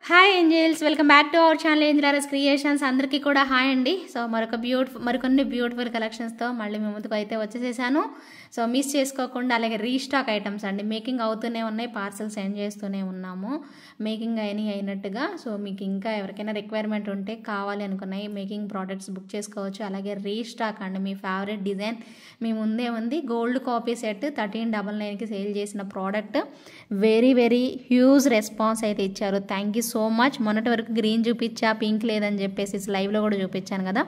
Hi angels, welcome back to our channel ఏంజలారస్ creations. అందరికీ కూడా హాయ్ అండి. సో మరికొన్ని బ్యూటిఫుల్ కలెక్షన్స్తో మళ్ళీ మీ ముందుకు అయితే వచ్చేసేసాను. సో మిస్ చేసుకోకుండా, అలాగే రీస్టాక్ ఐటమ్స్ అండి, మేకింగ్ అవుతూనే ఉన్నాయి, పార్సల్ సెండ్ చేస్తూనే ఉన్నాము, మేకింగ్ అయినట్టుగా. సో మీకు ఇంకా ఎవరికైనా రిక్వైర్మెంట్ ఉంటే, కావాలి అనుకున్నాయి మేకింగ్ ప్రోడక్ట్స్ బుక్ చేసుకోవచ్చు. అలాగే రీస్టాక్ అండి, మీ ఫేవరెట్ డిజైన్ మీ ముందే ఉంది. గోల్డ్ కాపీ సెట్ 1399కి సేల్ చేసిన product very very huge response అయితే ఇచ్చారు. Thank you so much. మొన్నటి వరకు గ్రీన్ చూపించా, పింక్ లేదని చెప్పేసి లైవ్లో కూడా చూపించాను కదా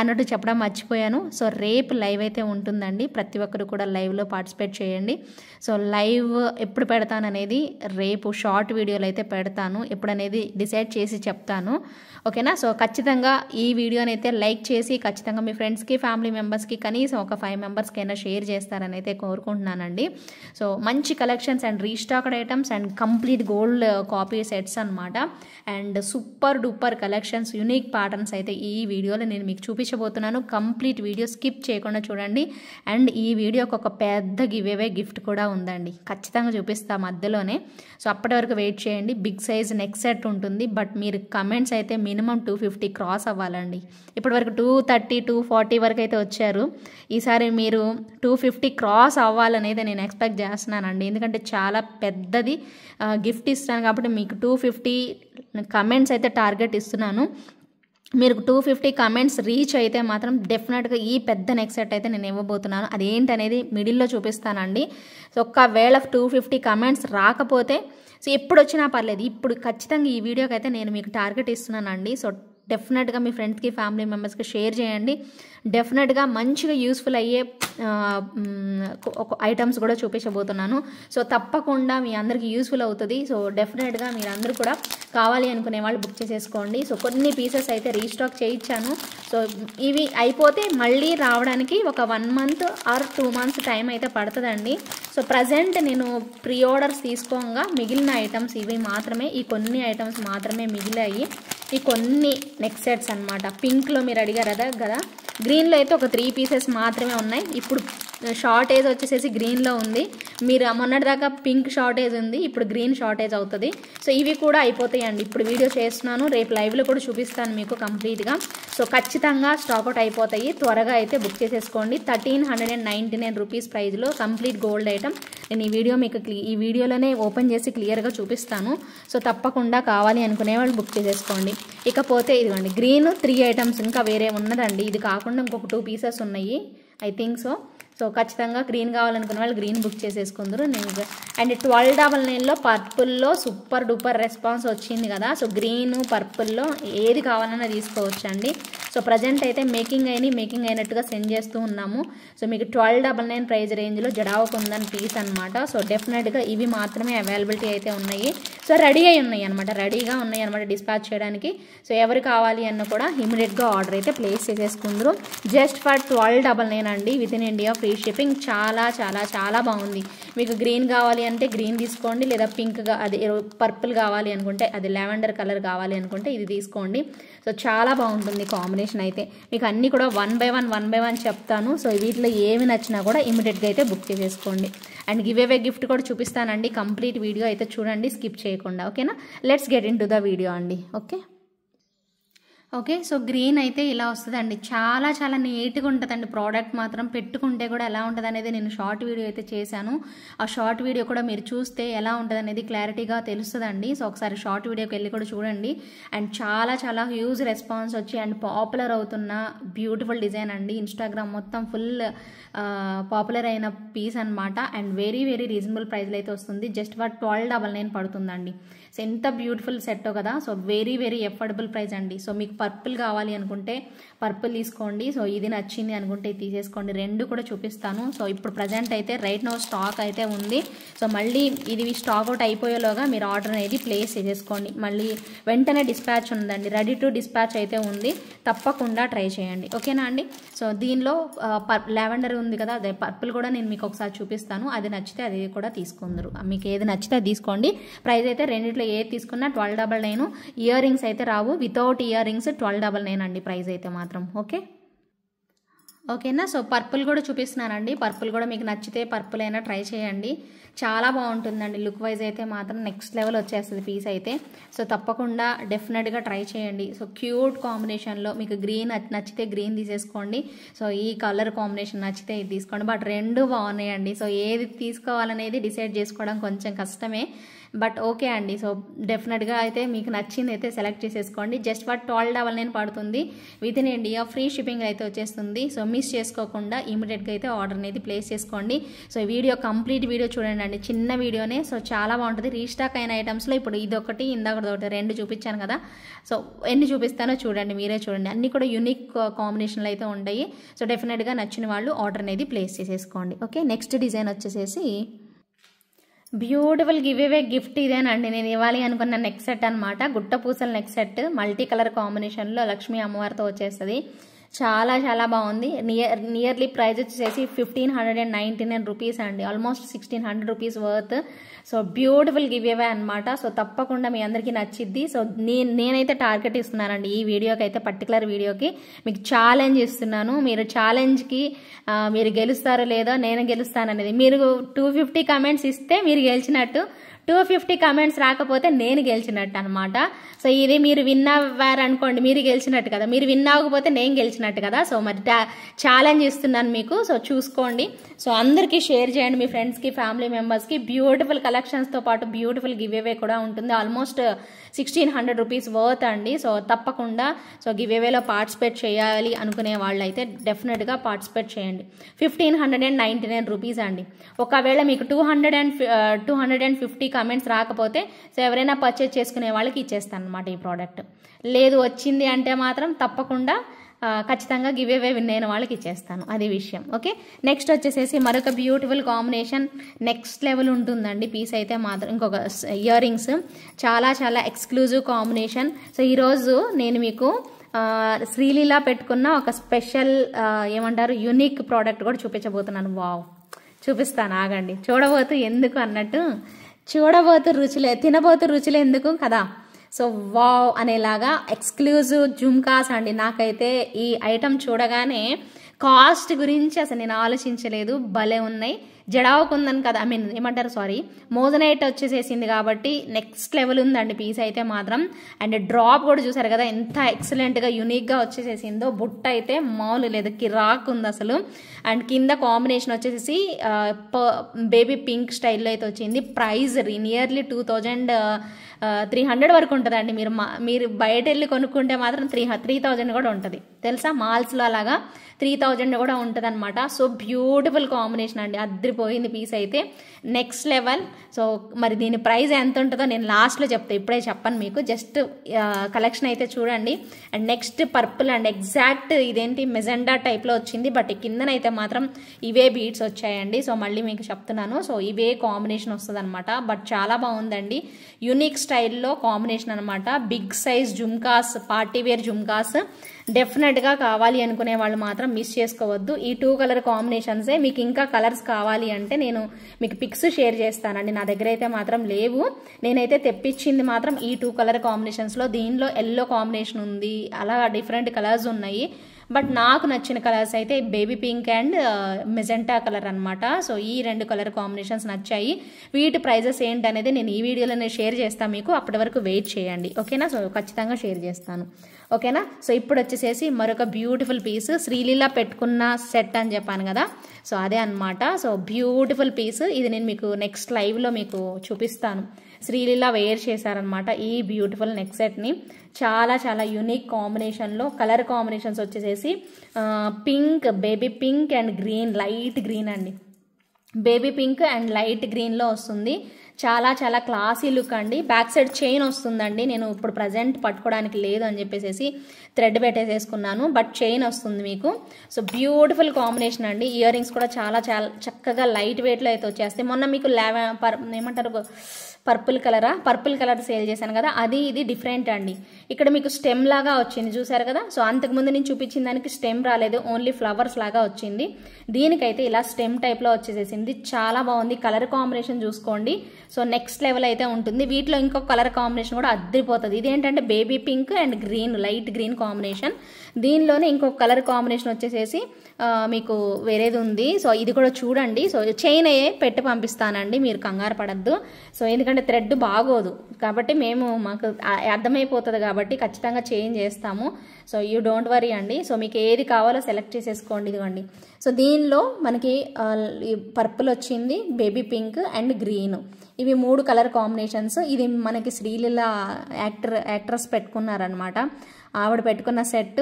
అన్నట్టు చెప్పడం మర్చిపోయాను. సో రేపు లైవ్ అయితే ఉంటుందండి, ప్రతి ఒక్కరు కూడా లైవ్లో పార్టిసిపేట్ చేయండి. సో లైవ్ ఎప్పుడు పెడతాను అనేది రేపు షార్ట్ వీడియోలు అయితే పెడతాను, ఎప్పుడనేది డిసైడ్ చేసి చెప్తాను, ఓకేనా. సో ఖచ్చితంగా ఈ వీడియోని అయితే లైక్ చేసి ఖచ్చితంగా మీ ఫ్రెండ్స్కి, ఫ్యామిలీ మెంబర్స్కి కనీసం ఒక 5 మెంబర్స్కైనా షేర్ చేస్తారని అయితే కోరుకుంటున్నానండి. సో మంచి collections and restocked items and complete gold copy sets అనమాట. And super duper collections, unique patterns అయితే ఈ వీడియోలో నేను మీకు చూపించబోతున్నాను. కంప్లీట్ వీడియో స్కిప్ చేయకుండా చూడండి. అండ్ ఈ వీడియోకి ఒక పెద్ద గివ్అవే గిఫ్ట్ కూడా ఉందండి, ఖచ్చితంగా చూపిస్తా మధ్యలోనే. సో అప్పటి వరకు వెయిట్ చేయండి. బిగ్ సైజ్ నెక్ సెట్ ఉంటుంది, బట్ మీరు కమెంట్స్ అయితే మినిమం 250 క్రాస్ అవ్వాలండి. ఇప్పటి వరకు 230, 240 వరకు అయితే వచ్చారు. ఈసారి మీరు 250 క్రాస్ అవ్వాలనేది నేను ఎక్స్పెక్ట్ చేస్తున్నానండి, ఎందుకంటే చాలా పెద్దది గిఫ్ట్ ఇస్తాను కాబట్టి మీకు 250 కమెంట్స్ అయితే టార్గెట్ ఇస్తున్నాను. మీరు 250 కమెంట్స్ రీచ్ అయితే మాత్రం డెఫినెట్గా ఈ పెద్ద నెక్ సెట్ అయితే నేను ఇవ్వబోతున్నాను. అదేంటనేది మిడిల్లో చూపిస్తానండి. సో ఒకవేళ 250 కమెంట్స్ రాకపోతే, సో ఎప్పుడు వచ్చినా పర్లేదు, ఇప్పుడు ఖచ్చితంగా ఈ వీడియోకి అయితే నేను మీకు టార్గెట్ ఇస్తున్నానండి. సో డెఫినెట్గా మీ ఫ్రెండ్స్కి, ఫ్యామిలీ మెంబర్స్కి షేర్ చేయండి. డెఫినెట్గా మంచిగా యూస్ఫుల్ అయ్యే ఐటమ్స్ కూడా చూపించబోతున్నాను. సో తప్పకుండా మీ అందరికీ యూస్ఫుల్ అవుతుంది. సో డెఫినెట్గా మీరు అందరూ కూడా కావాలి అనుకునే వాళ్ళు బుక్ చేసేసుకోండి. సో కొన్ని పీసెస్ అయితే రీస్టాక్ చేయించాను. సో ఇవి అయిపోతే మళ్ళీ రావడానికి ఒక 1 మంత్ ఆర్ 2 మంత్స్ టైం అయితే పడుతుందండి. సో ప్రజెంట్ నేను ప్రీ ఆర్డర్స్ తీసుకోగా మిగిలిన ఐటమ్స్ ఇవి మాత్రమే, ఈ కొన్ని ఐటమ్స్ మాత్రమే మిగిలాయి. ఈ కొన్ని నెక్ సెట్స్ అనమాట. పింక్లో మీరు అడిగారు కదా, గ్రీన్లో అయితే ఒక 3 పీసెస్ మాత్రమే ఉన్నాయి. ఇప్పుడు షార్టేజ్ వచ్చేసేసి గ్రీన్లో ఉంది. మీరు మొన్నటిదాకా పింక్ షార్టేజ్ ఉంది, ఇప్పుడు గ్రీన్ షార్టేజ్ అవుతుంది. సో ఇవి కూడా అయిపోతాయండి. ఇప్పుడు వీడియో చేస్తున్నాను, రేపు లైవ్లో కూడా చూపిస్తాను మీకు కంప్లీట్గా. సో ఖచ్చితంగా స్టాక్అవుట్ అయిపోతాయి, త్వరగా అయితే బుక్ చేసేసుకోండి. 1399 రూపీస్ ప్రైజ్లో కంప్లీట్ గోల్డ్ ఐటమ్. నేను ఈ వీడియో మీకు ఈ వీడియోలోనే ఓపెన్ చేసి క్లియర్గా చూపిస్తాను. సో తప్పకుండా కావాలి అనుకునే వాళ్ళు బుక్ చేసేసుకోండి. ఇకపోతే ఇదిగోండి గ్రీన్ 3 ఐటమ్స్ ఇంకా వేరే ఉన్నదండి. ఇది కాకుండా ఇంకొక 2 పీసెస్ ఉన్నాయి, ఐ థింక్ సో. సో ఖచ్చితంగా గ్రీన్ కావాలనుకున్న వాళ్ళు గ్రీన్ బుక్ చేసేసుకుందరు. నేను అండ్ 1299లో పర్పుల్లో సూపర్ డూపర్ రెస్పాన్స్ వచ్చింది కదా. సో గ్రీన్, పర్పుల్లో ఏది కావాలన్నా తీసుకోవచ్చు అండి. సో ప్రజెంట్ అయితే మేకింగ్ అయినట్టుగా సెండ్ చేస్తూ ఉన్నాము. సో మీకు 1299 ప్రైజ్ రేంజ్లో జడావకుందని పీస్ అనమాట. సో డెఫినెట్గా ఇవి మాత్రమే అవైలబిలిటీ అయితే ఉన్నాయి. సో రెడీగా ఉన్నాయి అనమాట డిస్పాచ్ చేయడానికి. సో ఎవరు కావాలి అన్న కూడా ఇమీడియట్గా ఆర్డర్ అయితే ప్లేస్ చేసేసుకుందరు. జస్ట్ ఫర్ 1299 అండి, with in India free shipping. చాలా చాలా చాలా బాగుంది. మీకు గ్రీన్ కావాలి అంటే గ్రీన్ తీసుకోండి, లేదా పింక్ అది పర్పుల్ కావాలి అనుకుంటే, అది లావెండర్ కలర్ కావాలి అనుకుంటే ఇది తీసుకోండి. సో చాలా బాగుంటుంది కాంబినేషన్ అయితే. మీకు అన్నీ కూడా 1 బై 1 చెప్తాను. సో వీటిలో ఏమి నచ్చినా కూడా ఇమీడియట్గా అయితే బుక్ చేసేసుకోండి. అండ్ గివ్అవే గిఫ్ట్ కూడా చూపిస్తానండి. కంప్లీట్ వీడియో అయితే చూడండి, స్కిప్ చేయకుండా, ఓకేనా. Let's get in to the video అండి. ఓకే. సో గ్రీన్ అయితే ఇలా వస్తుందండి, చాలా చాలా నీట్గా ఉంటుందండి. ప్రోడక్ట్ మాత్రం పెట్టుకుంటే కూడా ఎలా ఉంటుంది అనేది నేను షార్ట్ వీడియో అయితే చేశాను. ఆ షార్ట్ వీడియో కూడా మీరు చూస్తే ఎలా ఉంటుంది అనేది క్లారిటీగా తెలుస్తుందండి. సో ఒకసారి షార్ట్ వీడియోకి వెళ్ళి కూడా చూడండి. అండ్ చాలా చాలా హ్యూజ్ రెస్పాన్స్ వచ్చి అండ్ పాపులర్ అవుతున్న బ్యూటిఫుల్ డిజైన్ అండి. ఇన్స్టాగ్రామ్ మొత్తం ఫుల్ పాపులర్ అయిన పీస్ అనమాట. అండ్ వెరీ వెరీ రీజనబుల్ ప్రైస్లో అయితే వస్తుంది. జస్ట్ ఫర్ 1299 పడుతుందండి. సో ఎంత బ్యూటిఫుల్ సెట్టో కదా. So very very affordable price అండి. సో మీకు పర్పుల్ కావాలి అనుకుంటే పర్పుల్ తీసుకోండి. సో ఇది నచ్చింది అనుకుంటే తీసేసుకోండి, రెండు కూడా చూపిస్తాను. సో ఇప్పుడు ప్రజెంట్ అయితే రైట్ నౌ స్టాక్ అయితే ఉంది. సో మళ్ళీ ఇది స్టాక్ అవుట్ అయిపోయేలోగా మీరు ఆర్డర్ అనేది ప్లేస్ చేసేసుకోండి. మళ్ళీ వెంటనే డిస్పాచ్ ఉందండి, రెడీ టు డిస్పాచ్ అయితే ఉంది, తప్పకుండా ట్రై చేయండి, ఓకేనా అండి. సో దీనిలో లావెండర్ ఉంది కదా, అదే పర్పుల్ కూడా నేను మీకు ఒకసారి చూపిస్తాను. అది నచ్చితే అది కూడా తీసుకుందరు, మీకు ఏది నచ్చితే అది తీసుకోండి. ప్రైస్ అయితే రెండిట్లో ఏది తీసుకున్నా 1299. ఇయర్ రింగ్స్ అయితే రావు, వితౌట్ ఇయర్ రింగ్స్ 1299 అండి ప్రైస్ అయితే మాత్రం, ఓకే. ఓకేనా. సో పర్పుల్ కూడా చూపిస్తున్నానండి. పర్పుల్ కూడా మీకు నచ్చితే పర్పుల్ అయినా ట్రై చేయండి. చాలా బాగుంటుందండి. లుక్ వైజ్ అయితే మాత్రం నెక్స్ట్ లెవెల్ వచ్చేస్తుంది పీస్ అయితే. సో తప్పకుండా డెఫినెట్గా ట్రై చేయండి. సో క్యూట్ కాంబినేషన్లో మీకు గ్రీన్ నచ్చితే గ్రీన్ తీసేసుకోండి. సో ఈ కలర్ కాంబినేషన్ నచ్చితే ఇది తీసుకోండి. బట్ రెండు బాగున్నాయండి. సో ఏది తీసుకోవాలనేది డిసైడ్ చేసుకోవడం కొంచెం కష్టమే, బట్ ఓకే అండి. సో డెఫినెట్గా అయితే మీకు నచ్చింది అయితే సెలెక్ట్ చేసేసుకోండి. జస్ట్ ఫర్ 1299 పడుతుంది. With in India free shipping అయితే వచ్చేస్తుంది. సో మిస్ చేసుకోకుండా ఇమీడియట్గా అయితే ఆర్డర్ అనేది ప్లేస్ చేసుకోండి. సో వీడియో కంప్లీట్ వీడియో చూడండి అండి. చిన్న వీడియోనే, సో చాలా బాగుంటుంది. రీస్టాక్ అయిన ఐటమ్స్లో ఇప్పుడు ఇదొకటి ఇందాకటి రెండు చూపించాను కదా. సో ఎన్ని చూపిస్తానో చూడండి, మీరే చూడండి. అన్నీ కూడా యూనిక్ కాంబినేషన్లు అయితే ఉంటాయి. సో డెఫినెట్గా నచ్చిన వాళ్ళు ఆర్డర్ అనేది ప్లేస్ చేసేసుకోండి. ఓకే, నెక్స్ట్ డిజైన్ వచ్చేసేసి బ్యూటిఫుల్ గివ్ అవే గిఫ్ట్ ఇదేనండి. నేను ఇవ్వాలి అనుకున్న నెక్ సెట్ అనమాట. గుట్ట పూసల నెక్ సెట్ మల్టీ కలర్ కాంబినేషన్లో లక్ష్మీ అమ్మవారితో వచ్చేస్తుంది. చాలా చాలా బాగుంది. నియర్లీ ప్రైస్ వచ్చేసి 1599 రూపీస్ అండి. Almost 1600 rupees worth. So beautiful give away అనమాట. సో తప్పకుండా మీ అందరికీ నచ్చిద్ది. సో నేనైతే టార్గెట్ ఇస్తున్నానండి ఈ వీడియోకి అయితే, పర్టికులర్ వీడియోకి మీకు ఛాలెంజ్ ఇస్తున్నాను. మీరు ఛాలెంజ్కి మీరు గెలుస్తారో లేదో నేను గెలుస్తాను అనేది. మీరు 250 కమెంట్స్ ఇస్తే మీరు గెలిచినట్టు, 250 కమెంట్స్ రాకపోతే నేను గెలిచినట్టు అనమాట. సో ఇది మీరు విన్ అవ్వారనుకోండి, మీరు గెలిచినట్టు కదా. మీరు విన్ అవ్వకపోతే నేను గెలిచినట్టు కదా. సో మరి ఛాలెంజ్ ఇస్తున్నాను మీకు. సో చూసుకోండి. సో అందరికీ షేర్ చేయండి మీ ఫ్రెండ్స్కి, ఫ్యామిలీ మెంబర్స్కి. బ్యూటిఫుల్ కలెక్షన్స్తో పాటు బ్యూటిఫుల్ గివ్ అవే కూడా ఉంటుంది. ఆల్మోస్ట్ 1600 రూపీస్ వర్త్ అండి. సో తప్పకుండా సో గివ్ అవేలో పార్టిసిపేట్ చేయాలి అనుకునే వాళ్ళు అయితే డెఫినెట్గా పార్టిసిపేట్ చేయండి. 1599 రూపీస్ అండి. ఒకవేళ మీకు 250 కమెంట్స్ రాకపోతే సో ఎవరైనా పర్చేజ్ చేసుకునే వాళ్ళకి ఇచ్చేస్తాను అనమాట ఈ ప్రోడక్ట్. లేదు వచ్చింది అంటే మాత్రం తప్పకుండా ఖచ్చితంగా గివ్ అవే విన్ అయిన వాళ్ళకి ఇచ్చేస్తాను, అది విషయం. ఓకే, నెక్స్ట్ వచ్చేసేసి మరొక బ్యూటిఫుల్ కాంబినేషన్. నెక్స్ట్ లెవెల్ ఉంటుందండి పీస్ అయితే మాత్రం. ఇంకొక ఇయర్ రింగ్స్ చాలా చాలా ఎక్స్క్లూజివ్ కాంబినేషన్. సో ఈరోజు నేను మీకు శ్రీలీల పెట్టుకున్న ఒక స్పెషల్ ఏమంటారు యూనిక్ ప్రోడక్ట్ కూడా చూపించబోతున్నాను. వావ్, చూపిస్తాను ఆగండి. చూడబోతు ఎందుకు అన్నట్టు, చూడబోతు రుచులే తినబోతు రుచులే ఎందుకు కదా. సో వావ్ అనేలాగా ఎక్స్క్లూజివ్ జుమ్కాస్ అండి. నాకైతే ఈ ఐటమ్ చూడగానే కాస్ట్ గురించి అసలు నేను ఆలోచించలేదు. భలే ఉన్నాయి. జడావుకుందని కదా, ఐ మీన్ ఏమంటారు, సారీ, మోజనైట్ వచ్చేసేసింది కాబట్టి నెక్స్ట్ లెవెల్ ఉందండి పీస్ అయితే మాత్రం. అండ్ డ్రాప్ కూడా చూసారు కదా ఎంత ఎక్సలెంట్గా యూనిక్గా వచ్చేసేసిందో. బుట్ట అయితే మామూలు లేదు, కిరాక్ ఉంది అసలు. అండ్ కింద కాంబినేషన్ వచ్చేసి బేబీ పింక్ స్టైల్లో అయితే వచ్చింది. ప్రైస్ నియర్లీ 2300 వరకు ఉంటుందండి. మీరు బయట వెళ్ళి కొనుక్కుంటే మాత్రం 3000 కూడా ఉంటుంది తెలుసా. మాల్స్లో అలాగా 3000 కూడా ఉంటుంది అనమాట. సో బ్యూటిఫుల్ కాంబినేషన్ అండి, అద్దరిపోయింది పీస్ అయితే నెక్స్ట్ లెవెల్. సో మరి దీని ప్రైస్ ఎంత ఉంటుందో నేను లాస్ట్లో చెప్తాను, ఇప్పుడే చెప్పను మీకు. జస్ట్ కలెక్షన్ అయితే చూడండి. And next purple and exact ఇదేంటి మెజెండా టైప్లో వచ్చింది, బట్ కిందనైతే మాత్రం ఇవే బీడ్స్ వచ్చాయండి. సో మళ్ళీ మీకు చెప్తున్నాను. సో ఇవే కాంబినేషన్ వస్తుంది అనమాట. బట్ చాలా బాగుందండి, యూనిక్ స్టైల్లో కాంబినేషన్ అనమాట. Big size jhumkas, partywear jhumkas డెఫినెట్గా కావాలి అనుకునే వాళ్ళు మాత్రం మిస్ చేసుకోవద్దు. ఈ 2 కలర్ కాంబినేషన్సే. మీకు ఇంకా కలర్స్ కావాలి అంటే నేను మీకు పిక్స్ షేర్ చేస్తానండి. నా దగ్గర అయితే మాత్రం లేవు, నేనైతే తెప్పించింది మాత్రం ఈ 2 కలర్ కాంబినేషన్స్లో. దీనిలో ఎల్లో కాంబినేషన్ ఉంది, అలా డిఫరెంట్ కలర్స్ ఉన్నాయి. బట్ నాకు నచ్చిన కలర్స్ అయితే baby pink and magenta colour అనమాట. సో ఈ 2 కలర్ కాంబినేషన్స్ నచ్చాయి. వీటి ప్రైజెస్ ఏంటనేది నేను ఈ వీడియోలోనే షేర్ చేస్తాను మీకు. అప్పటి వరకు వెయిట్ చేయండి, ఓకేనా. సో ఖచ్చితంగా షేర్ చేస్తాను, ఓకేనా. సో ఇప్పుడు వచ్చేసేసి మరొక బ్యూటిఫుల్ పీస్. శ్రీలీల పెట్టుకున్న సెట్ అని చెప్పాను కదా, సో అదే అనమాట. సో బ్యూటిఫుల్ పీస్ ఇది. నేను మీకు నెక్స్ట్ లైవ్లో మీకు చూపిస్తాను. శ్రీలీల వేర్ చేశారనమాట ఈ బ్యూటిఫుల్ నెక్ సెట్ని. చాలా చాలా యూనిక్ కాంబినేషన్లో. కలర్ కాంబినేషన్స్ వచ్చేసేసి pink, baby pink and green, light green అండి. బేబీ పింక్ అండ్ లైట్ గ్రీన్లో వస్తుంది. చాలా చాలా క్లాసీ లుక్ అండి. బ్యాక్ సైడ్ చైన్ వస్తుందండి. నేను ఇప్పుడు ప్రజెంట్ పట్టుకోవడానికి లేదు అని చెప్పేసి థ్రెడ్ పెట్టేసేసుకున్నాను, బట్ చైన్ వస్తుంది మీకు. సో బ్యూటిఫుల్ కాంబినేషన్ అండి. ఇయర్ రింగ్స్ కూడా చాలా చాలా చక్కగా లైట్ వెయిట్లో అయితే వచ్చేస్తాయి. మొన్న మీకు ఏమంటారు పర్పుల్ కలర్ సేల్ చేశాను కదా, అది ఇది డిఫరెంట్ అండి. ఇక్కడ మీకు స్టెమ్ లాగా వచ్చింది చూసారు కదా. సో అంతకుముందు నేను చూపించిన దానికి స్టెమ్ రాలేదు, ఓన్లీ ఫ్లవర్స్ లాగా వచ్చింది. దీనికైతే ఇలా స్టెమ్ టైప్లో వచ్చేసేసింది. చాలా బాగుంది. కలర్ కాంబినేషన్ చూసుకోండి, సో నెక్స్ట్ లెవెల్ అయితే ఉంటుంది. వీటిలో ఇంకొక కలర్ కాంబినేషన్ కూడా అద్దరిపోతుంది. ఇదేంటంటే baby pink and green, light green combination. దీనిలోనే ఇంకొక కలర్ కాంబినేషన్ వచ్చేసేసి మీకు వేరేది ఉంది. సో ఇది కూడా చూడండి. సో చైన్ అయ్యే పెట్టి పంపిస్తానండి, మీరు కంగారు పడద్దు. సో ఎందుకంటే థ్రెడ్ బాగోదు కాబట్టి మాకు అర్థమైపోతుంది కాబట్టి ఖచ్చితంగా చేంజ్ చేస్తాము. సో యూ డోంట్ వరీ అండి. సో మీకు ఏది కావాలో సెలెక్ట్ చేసేసుకోండి. ఇదిగోండి. సో దీనిలో మనకి పర్పుల్ వచ్చింది, బేబీ పింక్ అండ్ గ్రీన్, ఇవి 3 కలర్ కాంబినేషన్స్. ఇది మనకి శ్రీలీల యాక్ట్రెస్ పెట్టుకున్నారనమాట. ఆవిడ పెట్టుకున్న సెట్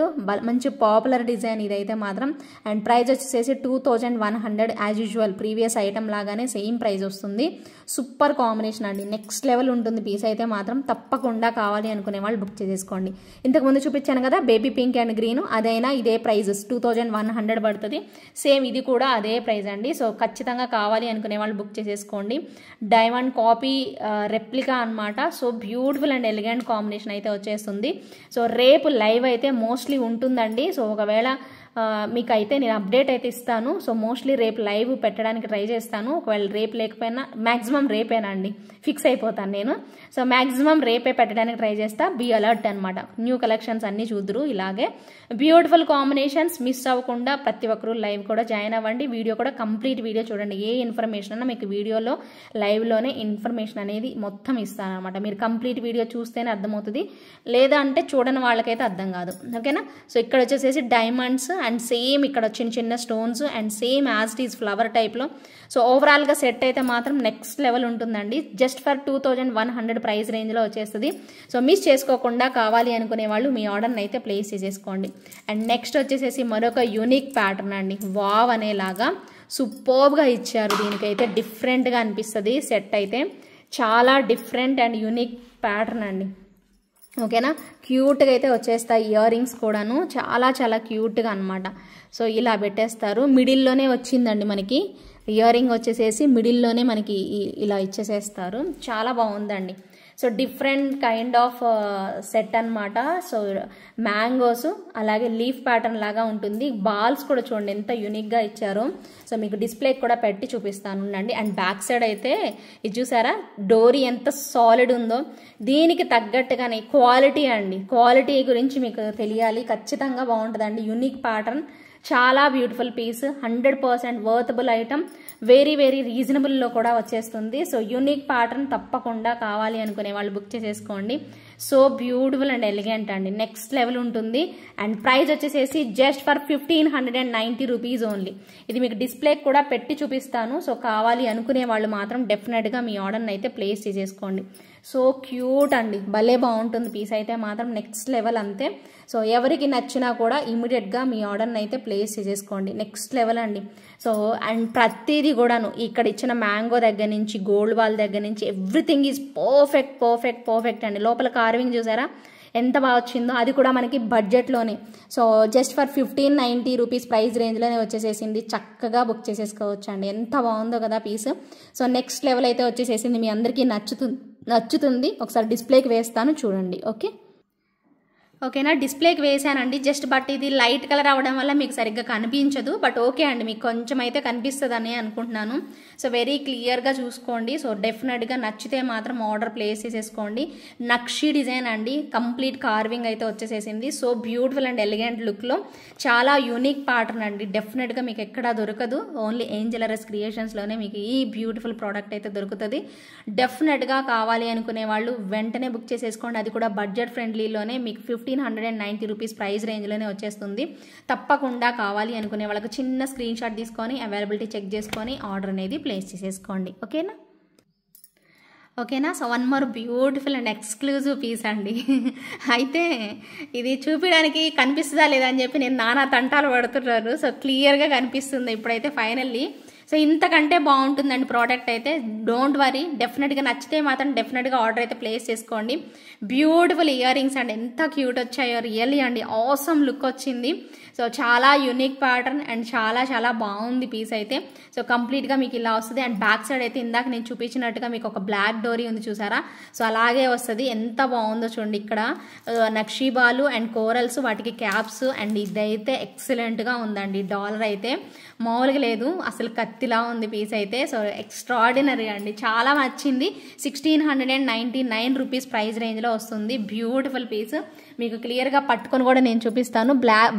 మంచి పాపులర్ డిజైన్ ఇదైతే మాత్రం. అండ్ ప్రైస్ వచ్చేసి 2100 యాజ్ యూజువల్ ప్రీవియస్ ఐటమ్ లాగానే సేమ్ ప్రైస్ వస్తుంది. సూపర్ కాంబినేషన్ అండి, నెక్స్ట్ లెవెల్ ఉంటుంది పీస్ అయితే మాత్రం. తప్పకుండా కావాలి అనుకునే వాళ్ళు బుక్ చేసేసుకోండి. ఇంతకుముందు చూపించాను కదా బేబీ పింక్ అండ్ గ్రీన్, అదైనా ఇదే ప్రైజెస్ 2100 పడుతుంది. సేమ్ ఇది కూడా అదే ప్రైస్ అండి. సో ఖచ్చితంగా కావాలి అనుకునే వాళ్ళు బుక్ చేసేసుకోండి. డైమండ్ కాపీ రెప్లికా అనమాట. So beautiful and elegant combination అయితే వచ్చేస్తుంది. సో రేపు లైవ్ అయితే మోస్ట్లీ ఉంటుందండి. సో ఒకవేళ మీకు అయితే నేను అప్డేట్ అయితే ఇస్తాను. సో మోస్ట్లీ రేపు లైవ్ పెట్టడానికి ట్రై చేస్తాను. ఒకవేళ రేపు లేకపోయినా మ్యాక్సిమం రేపేనా అండి, ఫిక్స్ అయిపోతాను నేను. సో మ్యాక్సిమం రేపే పెట్టడానికి ట్రై చేస్తా. బీ అలర్ట్ అనమాట. న్యూ కలెక్షన్స్ అన్నీ చూద్దరు. ఇలాగే బ్యూటిఫుల్ కాంబినేషన్స్ మిస్ అవ్వకుండా ప్రతి ఒక్కరు లైవ్ కూడా జాయిన్ అవ్వండి. వీడియో కూడా కంప్లీట్ వీడియో చూడండి. ఏ ఇన్ఫర్మేషన్ అన్నా మీకు వీడియోలో లైవ్లోనే ఇన్ఫర్మేషన్ అనేది మొత్తం ఇస్తాను అనమాట. మీరు కంప్లీట్ వీడియో చూస్తేనే అర్థమవుతుంది, లేదా అంటే చూడని వాళ్ళకైతే అర్థం కాదు. ఓకేనా. సో ఇక్కడ వచ్చేసేసి డైమండ్స్ అండ్ సేమ్ ఇక్కడ చిన్న చిన్న stones and same as it is flower టైప్లో. సో ఓవరాల్గా సెట్ అయితే మాత్రం నెక్స్ట్ లెవెల్ ఉంటుందండి. జస్ట్ ఫర్ 2100 ప్రైస్ రేంజ్లో వచ్చేస్తుంది. సో మిస్ చేసుకోకుండా కావాలి అనుకునే వాళ్ళు మీ ఆర్డర్ని అయితే ప్లేస్ చేసేసుకోండి. అండ్ నెక్స్ట్ వచ్చేసేసి మరొక యూనిక్ ప్యాటర్న్ అండి. వావ్ అనేలాగా సూపర్బ్గా ఇచ్చారు. దీనికైతే డిఫరెంట్గా అనిపిస్తుంది. సెట్ అయితే చాలా డిఫరెంట్ అండ్ యూనిక్ ప్యాటర్న్ అండి. ఓకేనా. క్యూట్గా అయితే వచ్చేస్తాయి. ఇయర్ రింగ్స్ కూడాను చాలా చాలా క్యూట్గా అనమాట. సో ఇలా పెట్టేస్తారు. మిడిల్లోనే వచ్చిందండి మనకి ఇయర్ రింగ్ వచ్చేసేసి మిడిల్లోనే మనకి ఇలా ఇచ్చేసేస్తారు. చాలా బాగుందండి. So different kind of set అనమాట. సో మ్యాంగోస్ అలాగే లీఫ్ ప్యాటర్న్ లాగా ఉంటుంది. బాల్స్ కూడా చూడండి ఎంత యూనిక్గా ఇచ్చారో. సో మీకు డిస్ప్లే కూడా పెట్టి చూపిస్తాను అండి. అండ్ బ్యాక్ సైడ్ అయితే ఇది చూసారా, డోరీ ఎంత సాలిడ్ ఉందో. దీనికి తగ్గట్టుగానే క్వాలిటీ అండి, క్వాలిటీ గురించి మీకు తెలియాలి. ఖచ్చితంగా బాగుంటుందండి. యూనిక్ ప్యాటర్న్, చాలా beautiful piece, 100% worthable item, very very రీజనబుల్లో కూడా వచ్చేస్తుంది. సో యూనిక్ ప్యాటర్న్ తప్పకుండా కావాలి అనుకునే వాళ్ళు బుక్ చేసేసుకోండి. సో బ్యూటిఫుల్ అండ్ ఎలిగెంట్ అండి, నెక్స్ట్ లెవెల్ ఉంటుంది. అండ్ ప్రైస్ వచ్చేసేసి జస్ట్ ఫర్ 1590 రూపీస్ ఓన్లీ. ఇది మీకు డిస్ప్లే కూడా పెట్టి చూపిస్తాను. సో కావాలి అనుకునే వాళ్ళు మాత్రం డెఫినెట్గా మీ ఆర్డర్ని అయితే ప్లేస్ చేసేసుకోండి. సో క్యూట్ అండి, భలే బాగుంటుంది పీస్ అయితే మాత్రం నెక్స్ట్ లెవెల్ అంతే. సో ఎవరికి నచ్చినా కూడా ఇమీడియట్గా మీ ఆర్డర్ని అయితే ప్లేస్ చేసేసుకోండి. నెక్స్ట్ లెవెల్ అండి. సో అండ్ ప్రతిదీ కూడాను ఇక్కడ ఇచ్చిన మ్యాంగో దగ్గర నుంచి గోల్డ్ బాల్ దగ్గర నుంచి everything is perfect perfect perfect అండి. లోపల కార్వింగ్ చూసారా ఎంత బాగా వచ్చిందో, అది కూడా మనకి బడ్జెట్లోనే. So just for 1590 rupees price రేంజ్లోనే వచ్చేసేసింది. చక్కగా బుక్ చేసేసుకోవచ్చు అండి. ఎంత బాగుందో కదా పీస్. సో నెక్స్ట్ లెవెల్ అయితే వచ్చేసేసింది. మీ అందరికీ నచ్చుతుంది. ఒకసారి డిస్ప్లేకి వేస్తాను చూడండి. ఓకేనా. డిస్ప్లేకి వేసానండి జస్ట్. బట్ ఇది లైట్ కలర్ అవ్వడం వల్ల మీకు సరిగ్గా కనిపించదు. బట్ ఓకే అండి, మీకు కొంచెం అయితే కనిపిస్తుందని అనుకుంటున్నాను. సో వెరీ క్లియర్గా చూసుకోండి. సో డెఫినెట్గా నచ్చితే మాత్రం ఆర్డర్ ప్లేస్ చేసేసుకోండి. నక్షి డిజైన్ అండి, కంప్లీట్ కార్వింగ్ అయితే వచ్చేసేసింది. సో బ్యూటిఫుల్ అండ్ ఎలిగెంట్ లుక్లో చాలా యూనిక్ ప్యాటర్న్ అండి. డెఫినెట్గా మీకు ఎక్కడా దొరకదు. ఓన్లీ ఏంజెలరస్ క్రియేషన్స్లోనే మీకు ఈ బ్యూటిఫుల్ ప్రోడక్ట్ అయితే దొరుకుతుంది. డెఫినెట్గా కావాలి అనుకునే వాళ్ళు వెంటనే బుక్ చేసేసుకోండి. అది కూడా బడ్జెట్ ఫ్రెండ్లీలోనే మీకు 1590 రూపీస్ ప్రైస్ రేంజ్లోనే వచ్చేస్తుంది. తప్పకుండా కావాలి అనుకునే వాళ్ళకి చిన్న స్క్రీన్ షాట్ తీసుకొని అవైలబిలిటీ చెక్ చేసుకొని ఆర్డర్ అనేది ప్లేస్ చేసేసుకోండి. ఓకేనా. So one more beautiful and exclusive piece అండి. అయితే ఇది చూపించడానికి కనిపిస్తుందా లేదా అని చెప్పి నేను నానా తంటాలు పడుతున్నారు. సో క్లియర్గా కనిపిస్తుంది ఇప్పుడైతే ఫైనల్లీ. సో ఇంతకంటే బాగుంటుందండి ప్రోడక్ట్ అయితే. డోంట్ వరీ, డెఫినెట్గా నచ్చితే మాత్రం డెఫినెట్గా ఆర్డర్ అయితే ప్లేస్ చేసుకోండి. బ్యూటిఫుల్ ఇయర్ రింగ్స్ అండి, ఎంత క్యూట్ వచ్చాయో రియల్లీ అండి. ఆసమ్ లుక్ వచ్చింది. సో చాలా యూనిక్ ప్యాటర్న్ అండ్ చాలా చాలా బాగుంది పీస్ అయితే. సో కంప్లీట్గా మీకు ఇలా వస్తుంది. అండ్ బ్యాక్ సైడ్ అయితే ఇందాక నేను చూపించినట్టుగా మీకు ఒక బ్లాక్ డోరీ ఉంది చూసారా. సో అలాగే వస్తుంది. ఎంత బాగుందో చూడండి. ఇక్కడ నక్షీబాలు అండ్ కోరల్స్, వాటికి క్యాప్స్, అండ్ ఇదైతే ఎక్సలెంట్గా ఉందండి. డాలర్ అయితే మామూలుగా లేదు అసలు. కత్తి కత్తిలా ఉంది పీస్ అయితే. సో ఎక్స్ట్రాడినరీ అండి, చాలా నచ్చింది. 1699 రూపీస్ ప్రైస్ రేంజ్లో వస్తుంది. Beautiful piece. మీకు క్లియర్గా పట్టుకొని కూడా నేను చూపిస్తాను.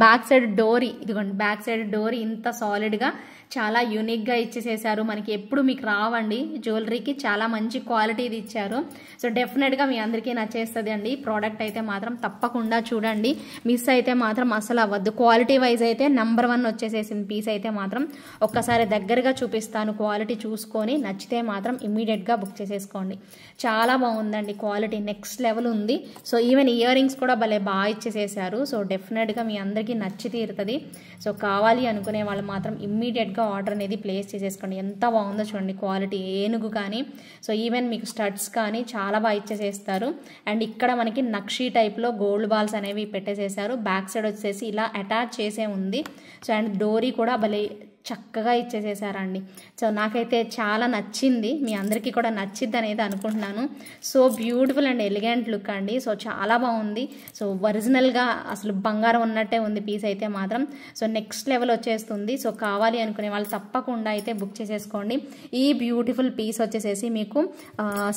బ్యాక్ సైడ్ డోరీ, ఇదిగోండి బ్యాక్ సైడ్ డోరీ ఇంత సాలిడ్గా చాలా యూనిక్గా ఇచ్చేసేసారు. మనకి ఎప్పుడు మీకు రావండి జ్యువెలరీకి, చాలా మంచి క్వాలిటీది ఇచ్చారు. సో డెఫినెట్గా మీ అందరికీ నచ్చేస్తుంది అండి. ప్రోడక్ట్ అయితే మాత్రం తప్పకుండా చూడండి, మిస్ అయితే మాత్రం అసలు అవ్వద్దు. క్వాలిటీ వైజ్ అయితే నెంబర్ 1 వచ్చేసేసింది పీస్ అయితే మాత్రం. ఒక్కసారి దగ్గరగా చూపిస్తాను, క్వాలిటీ చూసుకొని నచ్చితే మాత్రం ఇమ్మీడియట్గా బుక్ చేసేసుకోండి. చాలా బాగుందండి, క్వాలిటీ నెక్స్ట్ లెవెల్ ఉంది. సో ఈవెన్ ఇయర్ రింగ్స్ కూడా భలే బాగా ఇచ్చేసేసారు. సో డెఫినెట్గా మీ అందరికీ నచ్చి తీరుతుంది. సో కావాలి అనుకునే వాళ్ళు మాత్రం ఇమ్మీడియట్గా ఆర్డర్ అనేది ప్లేస్ చేసేసుకోండి. ఎంత బాగుందో చూడండి క్వాలిటీ, ఏనుగు కానీ సో ఈవెన్ మీకు స్టడ్స్ కానీ చాలా బాగా ఇచ్చేసేస్తారు. అండ్ ఇక్కడ మనకి నక్షీ టైప్లో గోల్డ్ బాల్స్ అనేవి పెట్టేసేసారు. బ్యాక్ సైడ్ వచ్చేసి ఇలా అటాచ్ చేసే ఉంది. సో అండ్ డోరీ కూడా భలే చక్కగా ఇచ్చేసేసారండి. సో నాకైతే చాలా నచ్చింది, మీ అందరికీ కూడా నచ్చిద్ది అనేది అనుకుంటున్నాను. So beautiful and elegant look అండి. సో చాలా బాగుంది. సో ఒరిజినల్గా అసలు బంగారం ఉన్నట్టే ఉంది పీస్ అయితే మాత్రం. సో నెక్స్ట్ లెవెల్ వచ్చేస్తుంది. సో కావాలి అనుకునే వాళ్ళు తప్పకుండా అయితే బుక్ చేసేసుకోండి. ఈ బ్యూటిఫుల్ పీస్ వచ్చేసేసి మీకు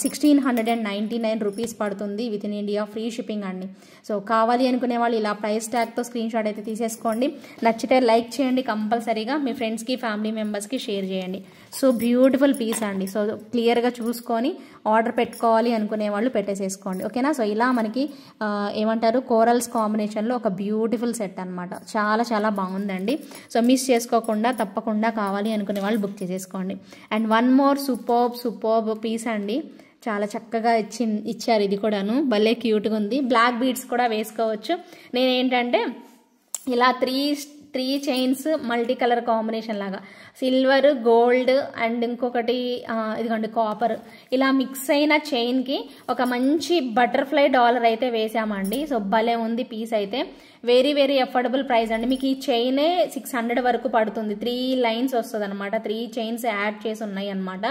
1699 రూపీస్ పడుతుంది with in India, free shipping అండి. సో కావాలి అనుకునే వాళ్ళు ఇలా ప్రైస్ ట్యాగ్తో స్క్రీన్ షాట్ అయితే తీసేసుకోండి. నచ్చితే లైక్ చేయండి కంపల్సరీగా, మీ ఫ్రెండ్స్కి ఫ్యామిలీ మెంబర్స్కి షేర్ చేయండి. సో బ్యూటిఫుల్ పీస్ అండి. సో క్లియర్గా చూసుకొని ఆర్డర్ పెట్టుకోవాలి అనుకునే వాళ్ళు పెట్టేసేసుకోండి, ఓకేనా. సో ఇలా మనకి ఏమంటారు కోరల్స్ కాంబినేషన్లో ఒక బ్యూటిఫుల్ సెట్ అనమాట. చాలా చాలా బాగుందండి. సో మిస్ చేసుకోకుండా తప్పకుండా కావాలి అనుకునే వాళ్ళు బుక్ చేసేసుకోండి. And one more superb piece అండి. చాలా చక్కగా ఇచ్చారు, ఇది కూడాను భలే క్యూట్గా ఉంది. బ్లాక్ బీడ్స్ కూడా వేసుకోవచ్చు. నేనేంటంటే ఇలా three chains multi colour combination లాగా సిల్వర్, గోల్డ్ అండ్ ఇంకొకటి ఇదిగోండి కాపర్, ఇలా మిక్స్ అయిన చైన్కి ఒక మంచి బటర్ఫ్లై డాలర్ అయితే వేసామండి. సో భలే ఉంది పీస్ అయితే. వెరీ వెరీ అఫోర్డబుల్ ప్రైస్ అండి. మీకు ఈ చైనే 600 వరకు పడుతుంది. 3 లైన్స్ వస్తుంది అనమాట. 3 చైన్స్ యాడ్ చేసి ఉన్నాయి అనమాట.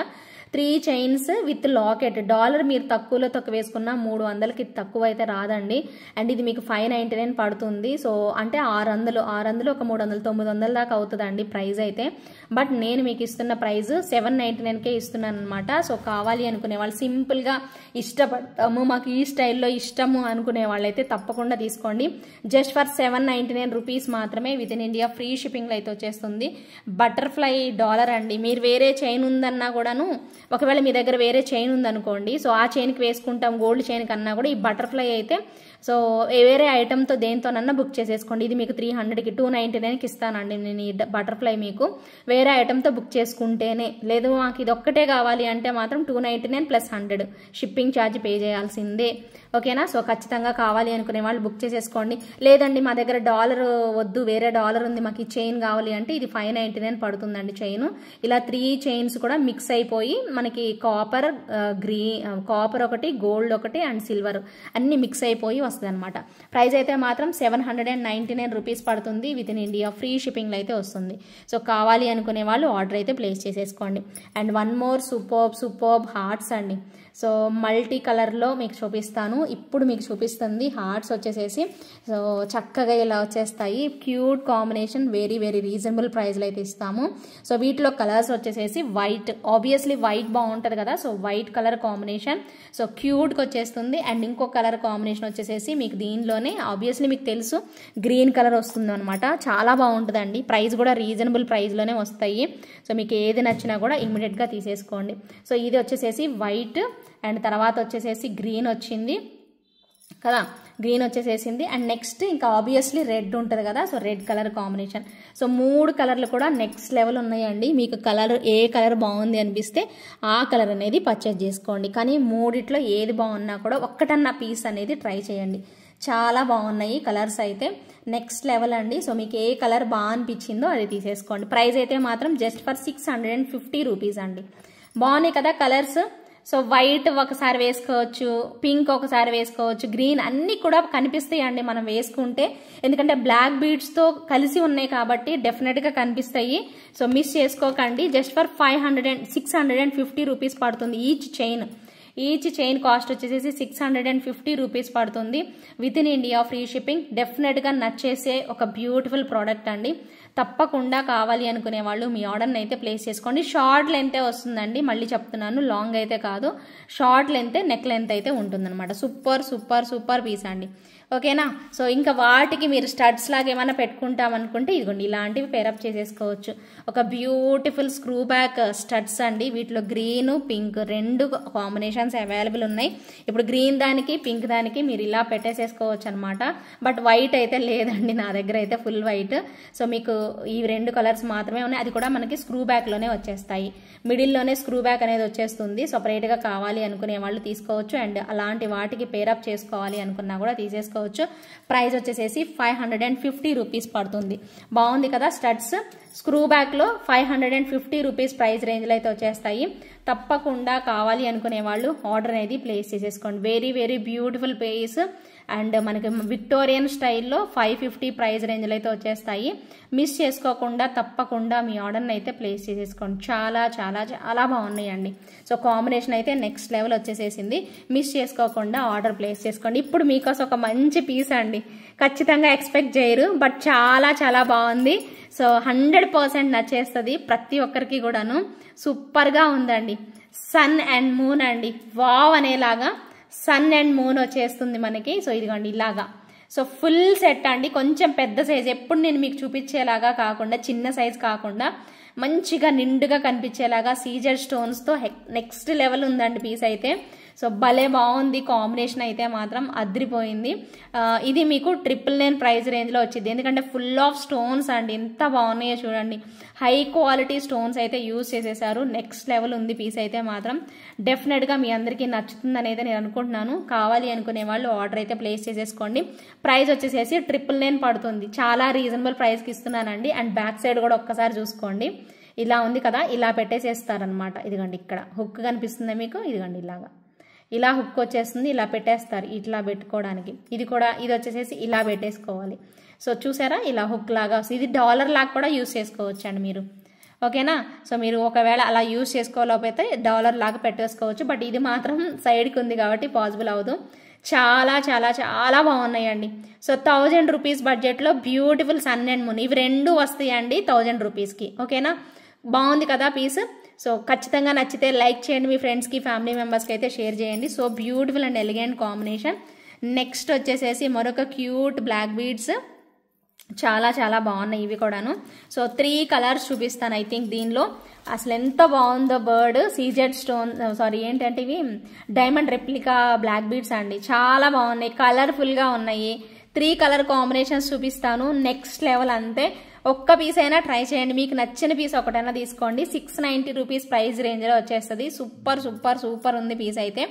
3 చైన్స్ విత్ లాకెట్. డాలర్ మీరు తక్కువలో తక్కువ వేసుకున్న 300కి తక్కువ అయితే రాదండి. అండ్ ఇది మీకు 599 పడుతుంది. సో అంటే 600 ఒక 300 900 దాకా అవుతుందండి ప్రైస్ అయితే. బట్ నేను మీకు ఇస్తున్న ప్రైస్ 799కే ఇస్తున్నాను అనమాట. సో కావాలి అనుకునే వాళ్ళు, సింపుల్గా ఇష్టపడతాము మాకు ఈ స్టైల్లో ఇష్టము అనుకునే వాళ్ళైతే తప్పకుండా తీసుకోండి. జస్ట్ ఫర్ 799 రూపీస్ మాత్రమే విత్ ఇన్ ఇండియా, ఫ్రీ షిప్పింగ్లో అయితే వచ్చేస్తుంది. బటర్ఫ్లై డాలర్ అండి. మీరు వేరే చైన్ ఉందన్నా కూడాను, ఒకవేళ మీ దగ్గర వేరే చైన్ ఉందనుకోండి, సో ఆ చైన్కి వేసుకుంటాం గోల్డ్ చైన్ కన్నా కూడా ఈ బటర్ఫ్లై అయితే సో వేరే ఐటమ్తో దేనితోనన్నా బుక్ చేసేసుకోండి. ఇది మీకు 300కి 299కి ఇస్తానండి నేను ఈ బటర్ఫ్లై. మీకు వేరే ఐటమ్తో బుక్ చేసుకుంటేనే, లేదు మాకు ఇది ఒక్కటే కావాలి అంటే మాత్రం 299 + 100 షిప్పింగ్ ఛార్జ్ పే చేయాల్సిందే, ఓకేనా. సో ఖచ్చితంగా కావాలి అనుకునే వాళ్ళు బుక్ చేసేసుకోండి. లేదండి మా దగ్గర డాలర్ వద్దు, వేరే డాలర్ ఉంది, మాకు ఈ చైన్ కావాలి అంటే ఇది 599 పడుతుందండి చైన్. ఇలా 3 చైన్స్ కూడా మిక్స్ అయిపోయి మనకి కాపర్ ఒకటి, గోల్డ్ ఒకటి అండ్ సిల్వర్ అన్ని మిక్స్ అయిపోయి వస్తుంది అనమాట. ప్రైస్ అయితే మాత్రం 799 రూపీస్ పడుతుంది విత్ ఇన్ ఇండియా, ఫ్రీ షిప్పింగ్లో అయితే వస్తుంది. సో కావాలి అనుకునే వాళ్ళు ఆర్డర్ అయితే ప్లేస్ చేసేసుకోండి. And one more superb hearts అండి. సో మల్టీ కలర్లో మీకు చూపిస్తాను. ఇప్పుడు మీకు చూపిస్తుంది హార్ట్స్ వచ్చేసేసి సో చక్కగా ఇలా వచ్చేస్తాయి. Cute combination, very very reasonable ప్రైస్లో అయితే ఇస్తాము. సో వీటిలో కలర్స్ వచ్చేసేసి వైట్, ఆబ్వియస్లీ వైట్ బాగుంటుంది కదా, so white colour combination so క్యూట్గా వచ్చేస్తుంది. అండ్ ఇంకో కలర్ కాంబినేషన్ వచ్చేసేసి మీకు దీనిలోనే ఆబ్వియస్లీ మీకు తెలుసు గ్రీన్ కలర్ వస్తుంది అనమాట. చాలా బాగుంటుందండి. ప్రైస్ కూడా రీజనబుల్ ప్రైస్లోనే వస్తాయి. సో మీకు ఏది నచ్చినా కూడా ఇమ్మీడియట్గా తీసేసుకోండి. సో ఇది వచ్చేసేసి వైట్ అండ్ తర్వాత వచ్చేసేసి గ్రీన్ వచ్చింది కదా, గ్రీన్ వచ్చేసేసింది. అండ్ నెక్స్ట్ ఇంకా ఆబ్వియస్లీ రెడ్ ఉంటుంది కదా, so red colour combination. So 3 కలర్లు కూడా నెక్స్ట్ లెవెల్ ఉన్నాయండి. మీకు ఏ కలర్ బాగుంది అనిపిస్తే ఆ కలర్ అనేది పర్చేజ్ చేసుకోండి. కానీ 3 ఏది బాగున్నా కూడా ఒక్కటన్నా పీస్ అనేది ట్రై చేయండి. చాలా బాగున్నాయి కలర్స్ అయితే, నెక్స్ట్ లెవెల్ అండి. సో మీకు ఏ కలర్ బాగా అనిపించిందో అది తీసేసుకోండి. ప్రైస్ అయితే మాత్రం జస్ట్ ఫర్ 650 రూపీస్ అండి. బాగున్నాయి కదా కలర్స్. సో వైట్ ఒకసారి వేసుకోవచ్చు, పింక్ ఒకసారి వేసుకోవచ్చు, గ్రీన్ అన్నీ కూడా కనిపిస్తాయండి మనం వేసుకుంటే. ఎందుకంటే బ్లాక్ బీడ్స్తో కలిసి ఉన్నాయి కాబట్టి డెఫినెట్గా కనిపిస్తాయి. సో మిస్ చేసుకోకండి. జస్ట్ ఫర్ 650 రూపీస్ పడుతుంది each chain. Each chain cost వచ్చేసి 650 రూపీస్ పడుతుంది. With in India free shipping. డెఫినెట్గా నచ్చేసే ఒక బ్యూటిఫుల్ ప్రోడక్ట్ అండి. తప్పకుండా కావాలి అనుకునే వాళ్ళు మీ ఆర్డర్ని అయితే ప్లేస్ చేసుకోండి. షార్ట్ లెంతే వస్తుందండి, మళ్ళీ చెప్తున్నాను, లాంగ్ అయితే కాదు, షార్ట్ లెంతే, నెక్ లెంత్ అయితే ఉంటుందన్నమాట. సూపర్ సూపర్ సూపర్ పీస్ అండి. ఓకేనా. సో ఇంకా వాటికి మీరు స్టడ్స్ లాగా ఏమైనా పెట్టుకుంటామనుకుంటే ఇదిగోండి ఇలాంటివి పేరప్ చేసేసుకోవచ్చు. ఒక బ్యూటిఫుల్ స్క్రూ బ్యాక్ స్టడ్స్ అండి. వీటిలో గ్రీన్ పింక్ 2 కాంబినేషన్స్ అవైలబుల్ ఉన్నాయి. ఇప్పుడు గ్రీన్ దానికి పింక్ దానికి మీరు ఇలా పెట్టేసేసుకోవచ్చు అనమాట. బట్ వైట్ అయితే లేదండి నా దగ్గర అయితే, ఫుల్ వైట్. సో మీకు ఈ 2 కలర్స్ మాత్రమే ఉన్నాయి. అది కూడా మనకి స్క్రూ బ్యాక్లోనే వచ్చేస్తాయి. మిడిల్లోనే స్క్రూ బ్యాక్ అనేది వచ్చేస్తుంది. సపరేట్గా కావాలి అనుకునే వాళ్ళు తీసుకోవచ్చు. అండ్ అలాంటి వాటికి పేరప్ చేసుకోవాలి అనుకున్నా కూడా తీసేసుకోవచ్చు. ప్రైస్ వచ్చేసేసి 550 రూపీస్ పడుతుంది. బాగుంది కదా స్టడ్స్. స్క్రూ బ్యాక్లో 550 రూపీస్ ప్రైస్ రేంజ్లో అయితే వచ్చేస్తాయి. తప్పకుండా కావాలి అనుకునే వాళ్ళు ఆర్డర్ అనేది ప్లేస్ చేసేసుకోండి. Very very beautiful piece. And మనకి విక్టోరియన్ స్టైల్లో 550 ప్రైస్ రేంజ్లో అయితే వచ్చేస్తాయి. మిస్ చేసుకోకుండా తప్పకుండా మీ ఆర్డర్ని అయితే ప్లేస్ చేసేసుకోండి. చాలా చాలా చాలా బాగున్నాయండి. సో కాంబినేషన్ అయితే నెక్స్ట్ లెవెల్ వచ్చేసేసింది. మిస్ చేసుకోకుండా ఆర్డర్ ప్లేస్ చేసుకోండి. ఇప్పుడు మీకోసం ఒక మంచి పీస్ అండి. ఖచ్చితంగా ఎక్స్పెక్ట్ చేయరు, బట్ చాలా చాలా బాగుంది. సో 100% నచ్చేస్తుంది ప్రతి ఒక్కరికి కూడాను. సూపర్గా ఉందండి. సన్ అండ్ మూన్ అండి, వావ్ అనేలాగా సన్ అండ్ మూన్ వచ్చేస్తుంది మనకి. సో ఇదిగోండి ఇలాగా. సో ఫుల్ సెట్ అండి. కొంచెం పెద్ద సైజ్, ఎప్పుడు నేను మీకు చూపించేలాగా కాకుండా, చిన్న సైజ్ కాకుండా మంచిగా నిండుగా కనిపించేలాగా సీజర్ స్టోన్స్తో నెక్స్ట్ లెవెల్ ఉందండి పీస్ అయితే. సో భలే బాగుంది. కాంబినేషన్ అయితే మాత్రం అద్రిపోయింది. ఇది మీకు 999 ప్రైస్ రేంజ్లో వచ్చింది. ఎందుకంటే ఫుల్ ఆఫ్ స్టోన్స్ అండి, ఎంత బాగున్నాయో చూడండి. హై క్వాలిటీ స్టోన్స్ అయితే యూజ్ చేసేసారు. నెక్స్ట్ లెవెల్ ఉంది పీస్ అయితే మాత్రం. డెఫినెట్గా మీ అందరికీ నచ్చుతుందని అయితే నేను అనుకుంటున్నాను. కావాలి అనుకునే వాళ్ళు ఆర్డర్ అయితే ప్లేస్ చేసేసుకోండి. ప్రైస్ వచ్చేసేసి 999 పడుతుంది. చాలా రీజనబుల్ ప్రైస్కి ఇస్తున్నానండి. అండ్ బ్యాక్ సైడ్ కూడా ఒక్కసారి చూసుకోండి. ఇలా ఉంది కదా, ఇలా పెట్టేసేస్తారనమాట. ఇదిగోండి ఇక్కడ హుక్ కనిపిస్తుందా మీకు, ఇదిగోండి ఇలాగా ఇలా హుక్ వచ్చేస్తుంది. ఇలా పెట్టేస్తారు ఇట్లా పెట్టుకోవడానికి. ఇది వచ్చేసేసి ఇలా పెట్టేసుకోవాలి. సో చూసారా, ఇలా హుక్ లాగా వస్తుంది. ఇది డాలర్ లాగా కూడా యూస్ చేసుకోవచ్చు అండి మీరు. ఓకేనా. సో మీరు ఒకవేళ అలా యూస్ చేసుకోలేకపోతే డాలర్ లాగా పెట్టేసుకోవచ్చు. బట్ ఇది మాత్రం సైడ్కి ఉంది కాబట్టి పాసిబుల్ అవ్వదు. చాలా చాలా చాలా బాగున్నాయండి. సో 1000 రూపీస్ బడ్జెట్లో బ్యూటిఫుల్ సన్ అండ్ మూన్, ఇవి 2 వస్తాయండి 1000 రూపీస్కి. ఓకేనా. బాగుంది కదా పీస్. సో ఖచ్చితంగా నచ్చితే లైక్ చేయండి, మీ ఫ్రెండ్స్కి ఫ్యామిలీ మెంబర్స్కి అయితే షేర్ చేయండి. So beautiful and elegant combination. Next వచ్చేసేసి మరొక క్యూట్ బ్లాక్ బీడ్స్, చాలా చాలా బాగున్నాయి ఇవి కూడాను. సో 3 కలర్స్ చూపిస్తాను. ఐ థింక్ దీనిలో అసలు ఎంత బాగుందో బర్డ్. సీజెడ్ స్టోన్, సారీ ఏంటంటే ఇవి డైమండ్ రెప్లికా బ్లాక్ బీడ్స్ అండి. చాలా బాగున్నాయి, కలర్ఫుల్గా ఉన్నాయి. 3 కలర్ కాంబినేషన్స్ చూపిస్తాను. నెక్స్ట్ లెవెల్ అంతే. ఒక్క పీస్ అయినా ట్రై చేయండి. మీకు నచ్చిన పీస్ ఒకటైనా తీసుకోండి. 690 రూపీస్ ప్రైస్ రేంజ్లో వచ్చేస్తుంది. సూపర్ సూపర్ సూపర్ ఉంది పీస్ అయితే.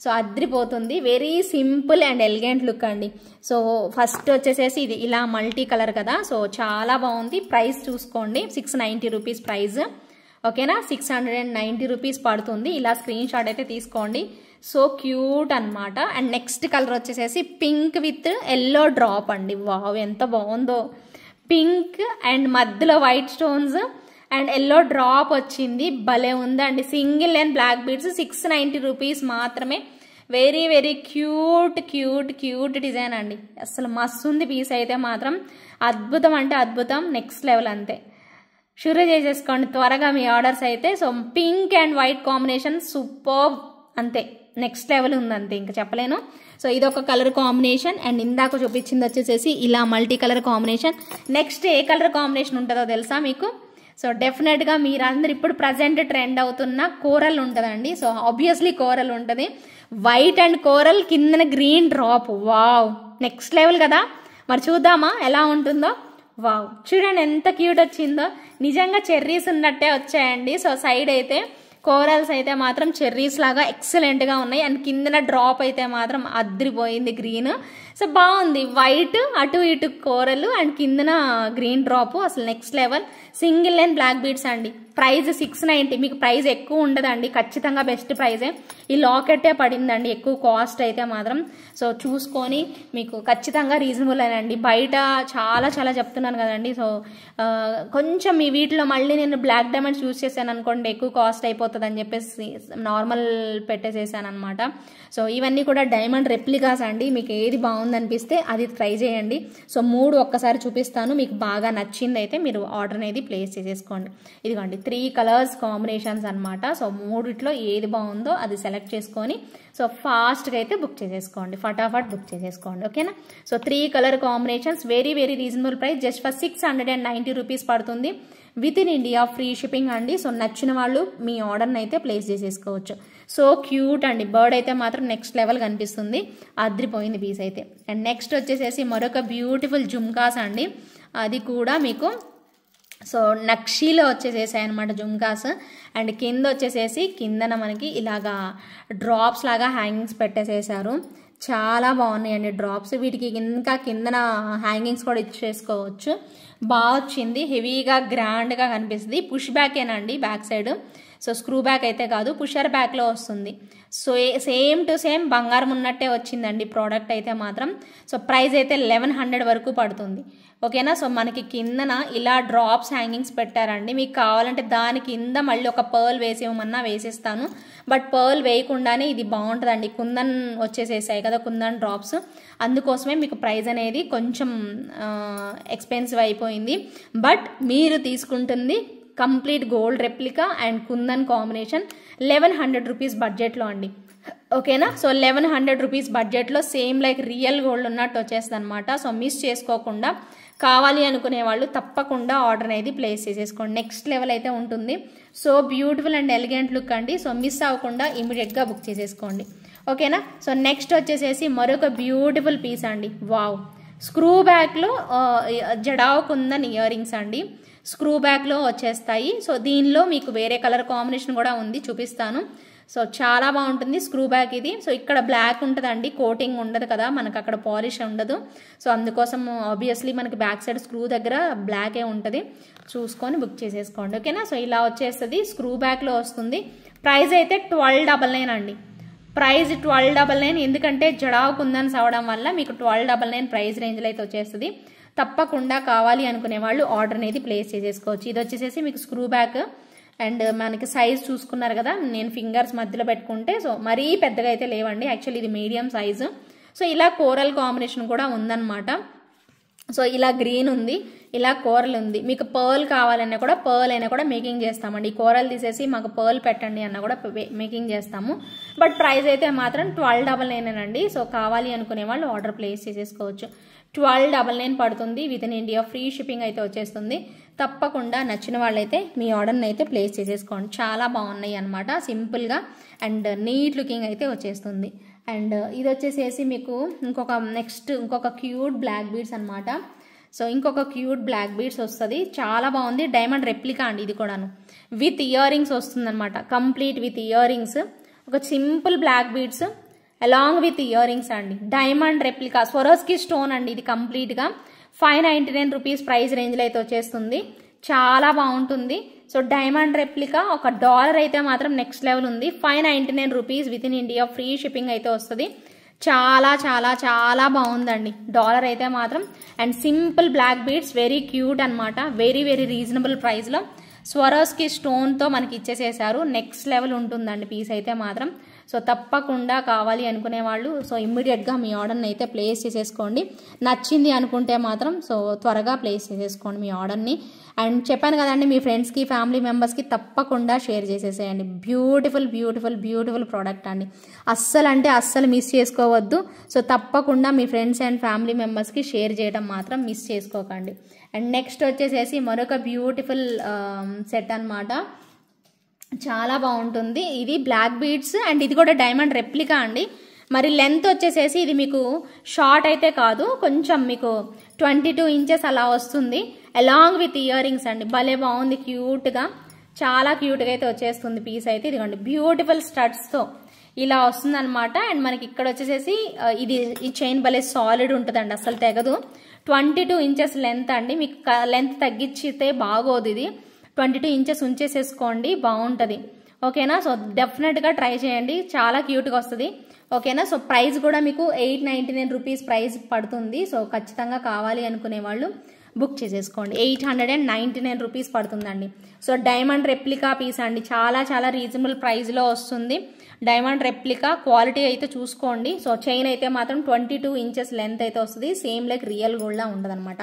సో అద్రిపోతుంది. Very simple and elegant look అండి. సో ఫస్ట్ వచ్చేసేసి ఇది ఇలా మల్టీ కలర్ కదా, సో చాలా బాగుంది. ప్రైస్ చూసుకోండి, 690 రూపీస్ ప్రైస్. ఓకేనా. 690 రూపీస్ పడుతుంది. ఇలా స్క్రీన్ షాట్ అయితే తీసుకోండి. సో క్యూట్ అనమాట. అండ్ నెక్స్ట్ కలర్ వచ్చేసేసి పింక్ విత్ ఎల్లో డ్రాప్ అండి. వావ్ ఎంత బాగుందో. పింక్ అండ్ మధ్యలో white stones and yellow drop వచ్చింది. భలే ఉందండి. Single and black beads 690 rupees మాత్రమే. Very very cute cute cute design అండి. అసలు మస్తు ఉంది పీస్ అయితే మాత్రం. అద్భుతం అంటే అద్భుతం, నెక్స్ట్ లెవెల్ అంతే. షురూ చేసేసుకోండి త్వరగా మీ ఆర్డర్స్ అయితే. So pink and white combination super అంతే, నెక్స్ట్ లెవెల్ ఉంది అంతే, ఇంకా చెప్పలేను. సో ఇదొక కలర్ కాంబినేషన్. అండ్ ఇందాక చూపించింది వచ్చేసేసి ఇలా మల్టీ కలర్ కాంబినేషన్. నెక్స్ట్ ఏ కలర్ కాంబినేషన్ ఉంటుందో తెలుసా మీకు? సో డెఫినెట్గా మీరందరూ ఇప్పుడు ప్రజెంట్ ట్రెండ్ అవుతున్న కోరల్ ఉంటుందండి. సో ఆబ్వియస్లీ కోరల్ ఉంటుంది. వైట్ అండ్ కోరల్, కిందన green drop. Wow next level కదా. మరి చూద్దామా ఎలా ఉంటుందో. వావ్ చూడండి ఎంత క్యూట్ వచ్చిందో. నిజంగా చెర్రీస్ ఉన్నట్టే వచ్చాయండి. సో సైడ్ అయితే కోరల్స్ అయితే మాత్రం చెర్రీస్ లాగా ఎక్సలెంట్గా ఉన్నాయి. అండ్ కిందన డ్రాప్ అయితే మాత్రం అద్రిపోయింది గ్రీన్. సో బాగుంది. వైట్ అటు ఇటు కోరల్ అండ్ కిందన గ్రీన్ డ్రాప్, అసలు next level. Single and black beads అండి. ప్రైస్ 690, మీకు ప్రైస్ ఎక్కువ ఉండదండి, ఖచ్చితంగా బెస్ట్ ప్రైజే. ఈ లాకెట్టే పడిందండి ఎక్కువ కాస్ట్ అయితే మాత్రం. సో చూసుకొని మీకు ఖచ్చితంగా రీజనబుల్ అండి. బయట చాలా చాలా చెప్తున్నాను కదండి. సో కొంచెం ఈ వీటిలో మళ్ళీ నేను బ్లాక్ డైమండ్స్ యూజ్ చేశాను అనుకోండి, ఎక్కువ కాస్ట్ అయిపోతుంది అని చెప్పేసి నార్మల్ పెట్టేసేసాను అనమాట. సో ఇవన్నీ కూడా డైమండ్ రెప్లికాస్ అండి. మీకు ఏది బాగుందనిపిస్తే అది ట్రై చేయండి. సో 3 ఒక్కసారి చూపిస్తాను, మీకు బాగా నచ్చింది అయితే మీరు ఆర్డర్ అనేది ప్లేస్ చేసేసుకోండి. ఇదిగోండి 3 కలర్స్ కాంబినేషన్స్ అనమాట. సో 3లో ఏది బాగుందో అది సెలెక్ట్ చేసుకొని సో ఫాస్ట్గా అయితే బుక్ చేసేసుకోండి, ఫటాఫట్ బుక్ చేసేసుకోండి, ఓకేనా. So 3 colour combinations, very very reasonable price, just for 690 rupees పడుతుంది. With in India free shipping అండి. సో నచ్చిన వాళ్ళు మీ ఆర్డర్ని అయితే ప్లేస్ చేసేసుకోవచ్చు. సో క్యూట్ అండి, బర్డ్ అయితే మాత్రం నెక్స్ట్ లెవెల్ కనిపిస్తుంది, అద్రిపోయింది పీస్ అయితే. అండ్ నెక్స్ట్ వచ్చేసేసి మరొక బ్యూటిఫుల్ జుమ్కాస్ అండి, అది కూడా మీకు సో నక్షీలో వచ్చేసేసాయి అనమాట జుమ్కాస్. అండ్ కింద వచ్చేసేసి కిందన మనకి ఇలాగా డ్రాప్స్ లాగా హ్యాంగింగ్స్ పెట్టేసేసారు, చాలా బాగున్నాయండి డ్రాప్స్. వీటికి ఇంకా కిందన హ్యాంగింగ్స్ కూడా ఇచ్చేసుకోవచ్చు, బాగా వచ్చింది, హెవీగా గ్రాండ్గా కనిపిస్తుంది. పుష్ బ్యాకేనండి back side, so screw back అయితే కాదు, పుషర్ బ్యాక్లో వస్తుంది. సో సేమ్ టు సేమ్ బంగారం ఉన్నట్టే వచ్చిందండి ప్రోడక్ట్ అయితే మాత్రం. సో ప్రైస్ అయితే 1100 వరకు పడుతుంది, ఓకేనా. సో మనకి కిందన ఇలా డ్రాప్స్ హ్యాంగింగ్స్ పెట్టారండి, మీకు కావాలంటే దాని కింద మళ్ళీ ఒక పర్ల్ వేసేయమన్నా వేసేస్తాను, బట్ పర్ల్ వేయకుండానే ఇది బాగుంటుందండి. కుందన్ వచ్చేసేసాయి కదా కుందన్ డ్రాప్స్, అందుకోసమే మీకు ప్రైస్ అనేది కొంచెం ఎక్స్పెన్సివ్ అయిపోయింది. బట్ మీరు తీసుకుంటుంది complete gold replica and kundan combination 1100 rupees బడ్జెట్లో అండి, ఓకేనా. సో 1100 రూపీస్ బడ్జెట్లో సేమ్ లైక్ రియల్ గోల్డ్ ఉన్నట్టు వచ్చేస్తుంది అనమాట. సో మిస్ చేసుకోకుండా కావాలి అనుకునే వాళ్ళు తప్పకుండా ఆర్డర్ అనేది ప్లేస్ చేసేసుకోండి, నెక్స్ట్ లెవెల్ అయితే ఉంటుంది. So beautiful and elegant look అండి. సో మిస్ అవ్వకుండా ఇమీడియట్గా బుక్ చేసేసుకోండి, ఓకేనా. సో నెక్స్ట్ వచ్చేసేసి మరొక బ్యూటిఫుల్ పీస్ అండి, వావ్, స్క్రూ బ్యాక్లో జడావ్ కుందన్ ఇయర్ రింగ్స్ అండి, స్క్రూ బ్యాక్లో వచ్చేస్తాయి. సో దీనిలో మీకు వేరే కలర్ కాంబినేషన్ కూడా ఉంది, చూపిస్తాను. సో చాలా బాగుంటుంది స్క్రూ బ్యాక్ ఇది. సో ఇక్కడ బ్లాక్ ఉంటుందండి, కోటింగ్ ఉండదు కదా మనకు, అక్కడ పాలిష్ ఉండదు. సో అందుకోసం ఆబ్వియస్లీ మనకి బ్యాక్ సైడ్ స్క్రూ దగ్గర బ్లాకే ఉంటుంది, చూసుకొని బుక్ చేసేసుకోండి, ఓకేనా. సో ఇలా వచ్చేస్తుంది, స్క్రూ బ్యాక్లో వస్తుంది. ప్రైస్ అయితే 1299 అండి, ప్రైస్ 1299, ఎందుకంటే జడావ్ కుందన్స్ అవడం వల్ల మీకు 1299 ప్రైస్ రేంజ్లో అయితే వచ్చేస్తుంది. తప్పకుండా కావాలి అనుకునే వాళ్ళు ఆర్డర్ అనేది ప్లేస్ చేసేసుకోవచ్చు. ఇది వచ్చేసేసి మీకు స్క్రూ బ్యాక్ అండ్ మనకి సైజ్ చూసుకున్నారు కదా, నేను ఫింగర్స్ మధ్యలో పెట్టుకుంటే సో మరీ పెద్దగా అయితే లేవండి, యాక్చువల్లీ ఇది మీడియం సైజు. సో ఇలా కోరల్ కాంబినేషన్ కూడా ఉందన్నమాట. సో ఇలా గ్రీన్ ఉంది, ఇలా కోరల్ ఉంది, మీకు పర్ల్ కావాలన్నా కూడా పర్ల్ అయినా కూడా మేకింగ్ చేస్తామండి. కోరల్ తీసేసి మాకు పర్ల్ పెట్టండి అన్న కూడా మేకింగ్ చేస్తాము. బట్ ప్రైస్ అయితే మాత్రం 1299 అండి. సో కావాలి అనుకునే వాళ్ళు ఆర్డర్ ప్లేస్ చేసేసుకోవచ్చు. 1299 పడుతుంది, with in India free shipping అయితే వచ్చేస్తుంది. తప్పకుండా నచ్చిన వాళ్ళైతే మీ ఆర్డర్ని అయితే ప్లేస్ చేసేసుకోండి, చాలా బాగున్నాయి అనమాట, సింపుల్గా అండ్ నీట్ లుకింగ్ అయితే వచ్చేస్తుంది. అండ్ ఇది వచ్చేసేసి మీకు ఇంకొక క్యూట్ బ్లాక్ బీడ్స్ అనమాట. సో ఇంకొక క్యూట్ బ్లాక్ బీడ్స్ వస్తుంది, చాలా బాగుంది, డైమండ్ రెప్లికా అండి ఇది కూడాను, విత్ ఇయర్ రింగ్స్ వస్తుంది అనమాట, కంప్లీట్ విత్ ఇయర్ రింగ్స్, ఒక simple black beads along with earrings అండి, డైమండ్ రెప్లికా స్వరోస్కి స్టోన్ అండి, ఇది కంప్లీట్గా 599 రూపీస్ ప్రైస్ రేంజ్లో అయితే వచ్చేస్తుంది, చాలా బాగుంటుంది. సో డైమండ్ రెప్లికా $1 అయితే మాత్రం నెక్స్ట్ లెవెల్ ఉంది, 599 rupees with in India free shipping అయితే వస్తుంది. చాలా చాలా చాలా బాగుందండి $1 అయితే మాత్రం. And simple black beads, very cute అనమాట, వెరీ వెరీ రీజనబుల్ ప్రైస్లో స్వరోస్కి స్టోన్తో మనకి ఇచ్చేసేసారు, నెక్స్ట్ లెవెల్ ఉంటుందండి పీస్ అయితే మాత్రం. సో తప్పకుండా కావాలి అనుకునే వాళ్ళు సో ఇమ్మీడియట్గా మీ ఆర్డర్ని అయితే ప్లేస్ చేసేసుకోండి, నచ్చింది అనుకుంటే మాత్రం సో త్వరగా ప్లేస్ చేసేసుకోండి మీ ఆర్డర్ని. అండ్ చెప్పాను కదండి, మీ ఫ్రెండ్స్కి ఫ్యామిలీ మెంబర్స్కి తప్పకుండా షేర్ చేసేసేయండి, బ్యూటిఫుల్ బ్యూటిఫుల్ బ్యూటిఫుల్ ప్రోడక్ట్ అండి, అస్సలు మిస్ చేసుకోవద్దు. సో తప్పకుండా మీ ఫ్రెండ్స్ అండ్ ఫ్యామిలీ మెంబర్స్కి షేర్ చేయడం మాత్రం మిస్ చేసుకోకండి. అండ్ నెక్స్ట్ వచ్చేసేసి మరొక బ్యూటిఫుల్ సెట్ అనమాట, చాలా బాగుంటుంది, ఇది బ్లాక్ బీడ్స్ అండ్ ఇది కూడా డైమండ్ రెప్లికా అండి. మరి లెంత్ వచ్చేసేసి ఇది మీకు షార్ట్ అయితే కాదు, కొంచెం మీకు 22 ఇంచెస్ అలా వస్తుంది, అలాంగ్ విత్ ఇయర్ రింగ్స్ అండి, భలే బాగుంది, క్యూట్గా, చాలా క్యూట్గా అయితే వచ్చేస్తుంది పీస్ అయితే. ఇదిగోండి బ్యూటిఫుల్ స్టడ్స్తో ఇలా వస్తుంది అనమాట. అండ్ మనకి ఇక్కడ వచ్చేసేసి ఈ చైన్ భలే సాలిడ్ ఉంటుందండి, అసలు తెగదు. 22 ఇంచెస్ లెంత్ అండి, మీకు లెంత్ తగ్గించితే బాగోదు, ఇది 22 ఇంచెస్ ఉంచేసేసుకోండి, బాగుంటుంది. ఓకేనా. సో డెఫినెట్గా ట్రై చేయండి, చాలా క్యూట్గా వస్తుంది. ఓకేనా. సో ప్రైస్ కూడా మీకు 899 రూపీస్ ప్రైస్ పడుతుంది. సో ఖచ్చితంగా కావాలి అనుకునే వాళ్ళు బుక్ చేసేసుకోండి. 899 రూపీస్ పడుతుందండి. సో డైమండ్ రెప్లికా పీస్ అండి, చాలా చాలా రీజనబుల్ ప్రైస్లో వస్తుంది. డైమండ్ రెప్లికా క్వాలిటీ అయితే చూసుకోండి. సో చైన్ అయితే మాత్రం 22 ఇంచెస్ లెంత్ అయితే వస్తుంది, సేమ్ లైక్ రియల్ గోల్డ్లా ఉంటుంది అనమాట.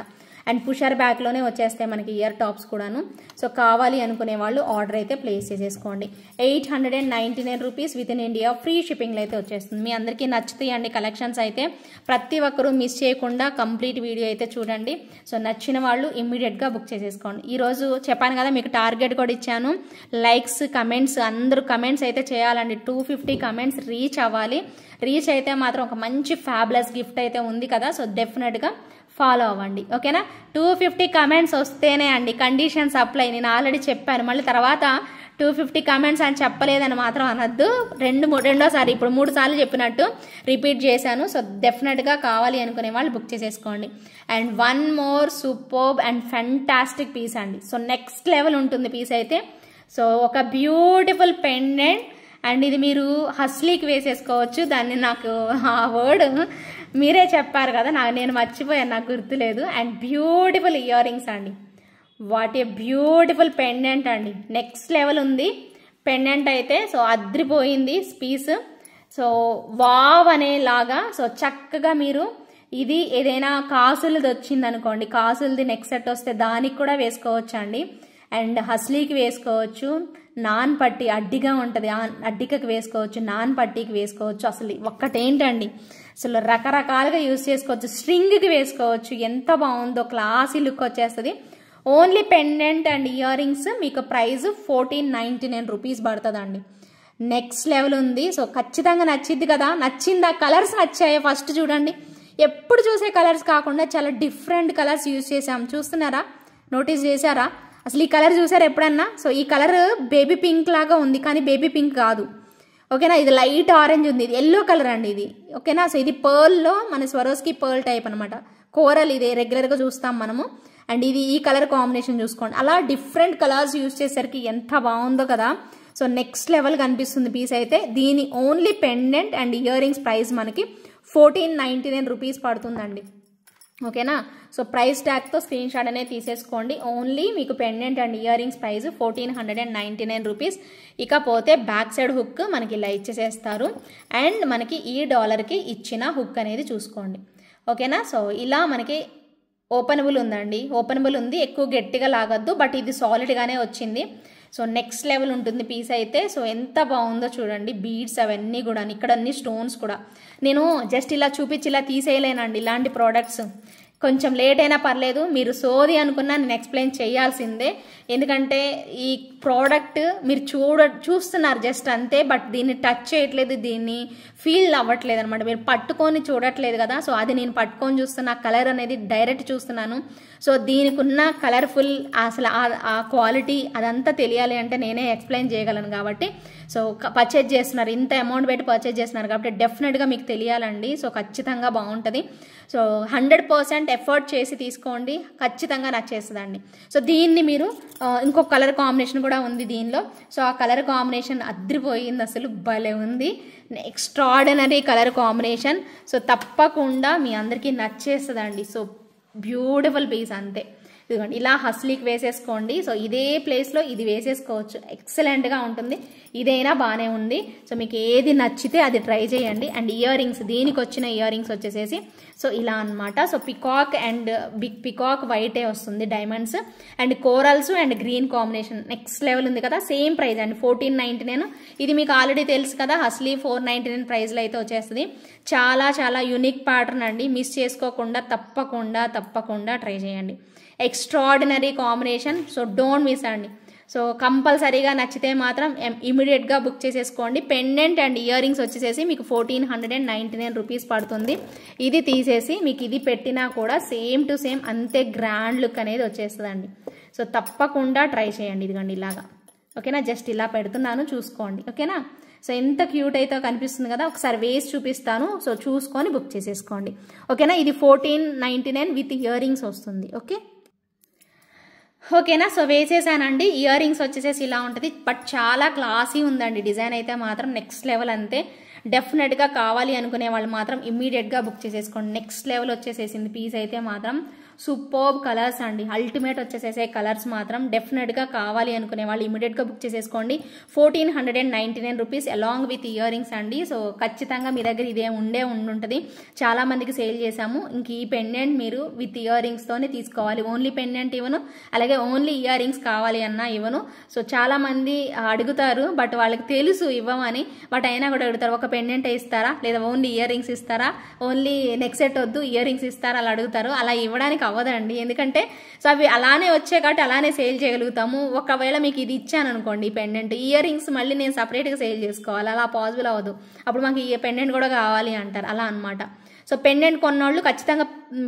అండ్ పుషర్ బ్యాక్లోనే వచ్చేస్తాయి మనకి ఇయర్ టాప్స్ కూడాను. సో కావాలి అనుకునే వాళ్ళు ఆర్డర్ అయితే ప్లేస్ చేసేసుకోండి. 899 rupees with in India free షిప్పింగ్లో అయితే వచ్చేస్తుంది. మీ అందరికీ నచ్చుతాయండి కలెక్షన్స్ అయితే, ప్రతి ఒక్కరూ మిస్ చేయకుండా కంప్లీట్ వీడియో అయితే చూడండి. సో నచ్చిన వాళ్ళు ఇమ్మీడియట్గా బుక్ చేసేసుకోండి. ఈరోజు చెప్పాను కదా మీకు టార్గెట్ కూడా ఇచ్చాను, లైక్స్ కమెంట్స్ అందరూ కమెంట్స్ అయితే చేయాలండి. 250 కమెంట్స్ రీచ్ అవ్వాలి. రీచ్ అయితే మాత్రం ఒక మంచి ఫ్యాబులస్ గిఫ్ట్ అయితే ఉంది కదా. సో డెఫినెట్గా ఫాలో అవ్వండి. ఓకేనా. 250 కమెంట్స్ వస్తేనే అండి, కండిషన్స్ అప్లై. నేను ఆల్రెడీ చెప్పాను, మళ్ళీ తర్వాత 250 కమెంట్స్ అని చెప్పలేదని మాత్రం అనద్దు. రెండోసారి ఇప్పుడు 3 సార్లు చెప్పినట్టు రిపీట్ చేశాను. సో డెఫినెట్గా కావాలి అనుకునే వాళ్ళు బుక్ చేసేసుకోండి. And one more superb and fantastic piece అండి. సో నెక్స్ట్ లెవెల్ ఉంటుంది పీస్ అయితే. సో ఒక బ్యూటిఫుల్ పెండెంట్ అండ్ ఇది మీరు హస్లీకి వేసేసుకోవచ్చు. దాన్ని నాకు ఆ వర్డ్ మీరే చెప్పారు కదా, నేను మర్చిపోయాను, నాకు గుర్తులేదు. అండ్ బ్యూటిఫుల్ ఇయర్ రింగ్స్ అండి, వాట్ ఏ బ్యూటిఫుల్ పెండెంట్ అండి, నెక్స్ట్ లెవెల్ ఉంది పెండెంట్ అయితే. సో అద్రిపోయింది పీస్. సో వావ్ అనేలాగా. సో చక్కగా మీరు ఇది ఏదైనా కాసులది వచ్చింది అనుకోండి, కాసులది నెక్ సెట్ వస్తే దానికి కూడా వేసుకోవచ్చు అండి. అండ్ హస్లీకి వేసుకోవచ్చు, నాన్ పట్టి అడ్డిగా ఉంటుంది అడ్డికకి వేసుకోవచ్చు, నాన్ పట్టీకి వేసుకోవచ్చు. అసలు ఒక్కటేంటండి, అసలు రకరకాలుగా యూజ్ చేసుకోవచ్చు. స్ట్రింగ్కి వేసుకోవచ్చు, ఎంత బాగుందో, క్లాసీ లుక్ వచ్చేస్తుంది. Only pendant and ear rings మీకు ప్రైస్ 1499 రూపీస్ పడుతుందండి. నెక్స్ట్ లెవెల్ ఉంది. సో ఖచ్చితంగా నచ్చిద్ది కదా. నచ్చిందా? కలర్స్ నచ్చాయో ఫస్ట్ చూడండి. ఎప్పుడు చూసే కలర్స్ కాకుండా చాలా డిఫరెంట్ కలర్స్ యూజ్ చేసాం, చూస్తున్నారా, నోటీస్ చేశారా? అసలు ఈ కలర్ చూసారా ఎప్పుడన్నా? సో ఈ కలర్ బేబీ పింక్ లాగా ఉంది, కానీ బేబీ పింక్ కాదు. ఓకేనా. ఇది లైట్ ఆరెంజ్ ఉంది, ఇది ఎల్లో కలర్ అండి ఇది. ఓకేనా. సో ఇది పర్ల్లో మన స్వరోస్కి పర్ల్ టైప్ అనమాట, కోరల్ ఇది రెగ్యులర్గా చూస్తాం మనము. అండ్ ఇది ఈ కలర్ కాంబినేషన్ చూసుకోండి. అలా డిఫరెంట్ కలర్స్ యూజ్ చేసేసరికి ఎంత బాగుందో కదా. సో నెక్స్ట్ లెవెల్ కనిపిస్తుంది పీస్ అయితే. దీని only pendant and ear rings price మనకి 1499 రూపీస్ పడుతుందండి. ఓకేనా. సో ప్రైస్ ట్యాగ్తో స్క్రీన్ షాట్ అనేది తీసేసుకోండి. ఓన్లీ మీకు pendant and ear rings price 1499 rupees. ఇకపోతే బ్యాక్ సైడ్ హుక్ మనకి ఇలా ఇచ్చేసేస్తారు. అండ్ మనకి ఈ డాలర్కి ఇచ్చిన హుక్ అనేది చూసుకోండి. ఓకేనా. సో ఇలా మనకి ఓపెనబుల్ ఉందండి, ఓపెనబుల్ ఉంది, ఎక్కువ గట్టిగా లాగద్దు, బట్ ఇది సాలిడ్గానే వచ్చింది. సో నెక్స్ట్ లెవెల్ ఉంటుంది పీస్ అయితే. సో ఎంత బాగుందో చూడండి, బీడ్స్ అవన్నీ కూడా, ఇక్కడ అన్ని స్టోన్స్ కూడా. నేను జస్ట్ ఇలా చూపించి ఇలా తీసేయలేనండి ఇలాంటి ప్రోడక్ట్స్. కొంచెం లేట్ అయినా పర్లేదు, మీరు సోది అనుకున్నా నేను ఎక్స్ప్లెయిన్ చేయాల్సిందే. ఎందుకంటే ఈ ప్రోడక్ట్ మీరు చూస్తున్నారు జస్ట్ అంతే, బట్ దీన్ని టచ్ చేయట్లేదు, దీన్ని ఫీల్ అవ్వట్లేదు అనమాట, మీరు పట్టుకొని చూడట్లేదు కదా. సో అది నేను పట్టుకొని చూస్తున్నా, కలర్ అనేది డైరెక్ట్ చూస్తున్నాను. సో దీనికి ఉన్న కలర్ఫుల్ అసలు ఆ క్వాలిటీ అదంతా తెలియాలి అంటే నేనే ఎక్స్ప్లెయిన్ చేయగలను కాబట్టి. సో పర్చేజ్ చేస్తున్నారు, ఇంత అమౌంట్ పెట్టి పర్చేజ్ చేస్తున్నారు కాబట్టి డెఫినెట్గా మీకు తెలియాలండి. సో ఖచ్చితంగా బాగుంటుంది. సో 100% ఎఫర్ట్ చేసి తీసుకోండి, ఖచ్చితంగా నచ్చేస్తుందండి. సో దీన్ని మీరు ఇంకొక కలర్ కాంబినేషన్ కూడా ఉంది దీనిలో. సో ఆ కలర్ కాంబినేషన్ అద్రిపోయింది, అసలు భలే ఉంది, ఎక్స్ట్రాడినరీ కలర్ కాంబినేషన్. సో తప్పకుండా మీ అందరికీ నచ్చేస్తుందండి. సో బ్యూటిఫుల్ పీస్ అంతే. ఇదిగోండి ఇలా హస్లీకి వేసేసుకోండి. సో ఇదే ప్లేస్లో ఇది వేసేసుకోవచ్చు, ఎక్సలెంట్గా ఉంటుంది. ఇదైనా బాగానే ఉంది. సో మీకు ఏది నచ్చితే అది ట్రై చేయండి. అండ్ ఇయర్ రింగ్స్, దీనికి వచ్చిన ఇయర్ రింగ్స్ వచ్చేసేసి సో ఇలా అనమాట. So peacock and big peacock వైటే వస్తుంది, diamonds and corals and green combination next level ఉంది కదా. సేమ్ ప్రైస్ అండి 1499. ఇది మీకు ఆల్రెడీ తెలుసు కదా, హస్లీ 499 ప్రైస్లో అయితే వచ్చేస్తుంది. చాలా చాలా యూనిక్ ప్యాటర్న్ అండి, మిస్ చేసుకోకుండా తప్పకుండా ట్రై చేయండి. Extraordinary combination. So don't miss అండి. సో కంపల్సరీగా నచ్చితే మాత్రం ఇమీడియట్గా బుక్ చేసేసుకోండి. పెండెంట్ అండ్ ఇయర్ రింగ్స్ వచ్చేసేసి మీకు 1499 రూపీస్ పడుతుంది. ఇది తీసేసి మీకు ఇది పెట్టినా కూడా సేమ్ టు సేమ్ అంతే గ్రాండ్ లుక్ అనేది వచ్చేస్తుందండి. సో తప్పకుండా ట్రై చేయండి. ఇదిగోండి ఇలాగా. ఓకేనా, జస్ట్ ఇలా పెడుతున్నాను, చూసుకోండి. ఓకేనా. సో ఎంత క్యూట్ అయితే కనిపిస్తుంది కదా, ఒకసారి వేసి చూపిస్తాను. సో చూసుకొని బుక్ చేసేసుకోండి. ఓకేనా. ఇది 1499 విత్ ఇయర్ రింగ్స్ వస్తుంది. ఓకే. ఓకేనా. సో వేసేసానండి. ఇయర్ రింగ్స్ వచ్చేసేసి ఇలా ఉంటుంది, బట్ చాలా క్లాసీ ఉందండి. డిజైన్ అయితే మాత్రం నెక్స్ట్ లెవెల్ అంతే. డెఫినెట్గా కావాలి అనుకునే వాళ్ళు మాత్రం ఇమ్మీడియట్గా బుక్ చేసేసుకోండి. నెక్స్ట్ లెవెల్ వచ్చేసేసింది పీస్ అయితే మాత్రం. సూపర్బ్ కలర్స్ అండి, అల్టిమేట్ వచ్చేసేసే కలర్స్ మాత్రం. డెఫినెట్గా కావాలి అనుకునే వాళ్ళు ఇమీడియట్గా బుక్ చేసేసుకోండి. 1499 rupees along with earrings అండి. సో ఖచ్చితంగా మీ దగ్గర ఇదే ఉండుంటుంది. చాలా మందికి సేల్ చేశాము. ఇంక ఈ పెండెంట్ మీరు విత్ ఇయర్ రింగ్స్తోనే తీసుకోవాలి. ఓన్లీ పెండెంట్ ఇవ్వను, అలాగే ఓన్లీ ఇయర్ రింగ్స్ కావాలి అన్నా ఇవ్వను. సో చాలా మంది అడుగుతారు, బట్ వాళ్ళకి తెలుసు ఇవ్వమని, బట్ అయినా కూడా అడుగుతారు. ఒక పెండెంట్ ఇస్తారా, లేదా ఓన్లీ ఇయర్ రింగ్స్ ఇస్తారా, ఓన్లీ నెక్ సెట్ వద్దు ఇయర్ రింగ్స్ ఇస్తారా, అలా అడుగుతారు. అలా ఇవ్వడానికి అవ్వదండి, ఎందుకంటే సో అవి అలానే వచ్చాయి కాబట్టి అలానే సేల్ చేయగలుగుతాము. ఒకవేళ మీకు ఇది ఇచ్చాను అనుకోండి పెండెంట్, ఇయర్ రింగ్స్ మళ్ళీ నేను సపరేట్గా సేల్ చేసుకోవాలి, అలా పాసిబుల్ అవ్వదు. అప్పుడు మాకు ఈ పెండెంట్ కూడా కావాలి అంటారు, అలా అనమాట. సో పెండెంట్ కొన్నోళ్ళు ఖచ్చితంగా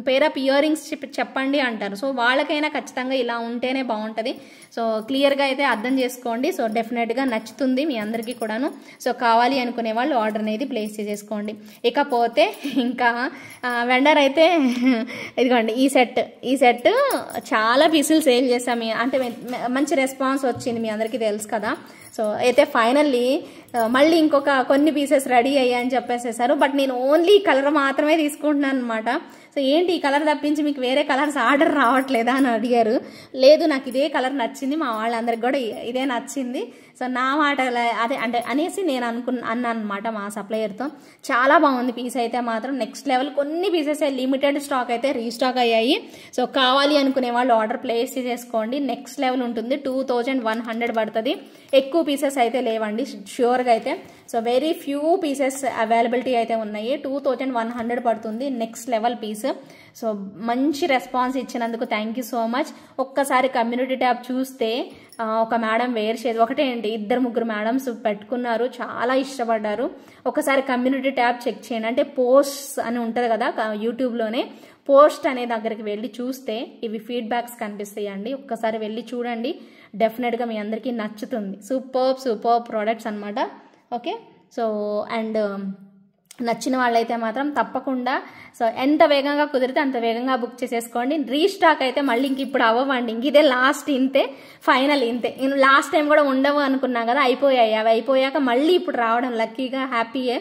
పేర్ ఆఫ్ ఇయర్ రింగ్స్ చెప్పండి అంటారు. సో వాళ్ళకైనా ఖచ్చితంగా ఇలా ఉంటేనే బాగుంటుంది. సో క్లియర్గా అయితే అర్థం చేసుకోండి. సో డెఫినెట్గా నచ్చుతుంది మీ అందరికీ కూడాను. సో కావాలి అనుకునే వాళ్ళు ఆర్డర్ అనేది ప్లేస్ చేసేసుకోండి. ఇకపోతే ఇంకా వెండర్ అయితే ఇదిగోండి ఈ సెట్ చాలా పీసులు సేల్ చేసాము, అంటే మంచి రెస్పాన్స్ వచ్చింది, మీ అందరికీ తెలుసు కదా. సో అయితే ఫైనల్లీ మళ్ళీ ఇంకొక కొన్ని పీసెస్ రెడీ అయ్యాయని చెప్పేసేసారు, బట్ నేను ఓన్లీ కలర్ మాత్రమే తీసుకుంటున్నాను అనమాట. సో ఏంటి ఈ కలర్ తప్పించి మీకు వేరే కలర్స్ ఆర్డర్ రావట్లేదా అని అడిగారు. లేదు, నాకు ఇదే కలర్ నచ్చింది, మా వాళ్ళందరికి కూడా ఇదే నచ్చింది. సో నా మాట అదే అంటే అనేసి నేను అన్నాను అనమాట మా సప్లయర్తో. చాలా బాగుంది పీస్ అయితే మాత్రం నెక్స్ట్ లెవెల్. కొన్ని పీసెస్ లిమిటెడ్ స్టాక్ అయితే రీస్టాక్ అయ్యాయి. సో కావాలి అనుకునే వాళ్ళు ఆర్డర్ ప్లేస్ చేసుకోండి. నెక్స్ట్ లెవెల్ ఉంటుంది. 2100 పడుతుంది. ఎక్కువ పీసెస్ అయితే లేవండి ష్యూర్గా అయితే. So very few pieces availability అయితే ఉన్నాయి. 2100 పడుతుంది నెక్స్ట్ లెవెల్ పీస్. సో మంచి రెస్పాన్స్ ఇచ్చినందుకు థ్యాంక్ యూ సో మచ్. ఒక్కసారి కమ్యూనిటీ ట్యాబ్ చూస్తే ఒక మేడం వేర్ చేసి ఒకటే ఏంటి 2-3 మేడమ్స్ పెట్టుకున్నారు, చాలా ఇష్టపడ్డారు. ఒకసారి కమ్యూనిటీ ట్యాబ్ చెక్ చేయండి, అంటే పోస్ట్స్ అని ఉంటుంది కదా యూట్యూబ్లోనే, పోస్ట్ అనే దగ్గరికి వెళ్ళి చూస్తే ఇవి ఫీడ్బ్యాక్స్ కనిపిస్తాయండి. ఒక్కసారి వెళ్ళి చూడండి, డెఫినెట్గా మీ అందరికీ నచ్చుతుంది. సూపర్ ప్రోడక్ట్స్ అనమాట. ఓకే, సో అండ్ నచ్చిన వాళ్ళైతే మాత్రం తప్పకుండా సో ఎంత వేగంగా కుదిరితే అంత వేగంగా బుక్ చేసేసుకోండి. రీస్టాక్ అయితే మళ్ళీ ఇంక ఇప్పుడు అవ్వండి, ఇంక ఇదే లాస్ట్, ఇంతే ఫైనల్, ఇంతే. నేను లాస్ట్ టైం కూడా ఉండవు అనుకున్నా కదా, అయిపోయాయి. అవి అయిపోయాక మళ్ళీ ఇప్పుడు రావడం లక్కీగా హ్యాపీయే.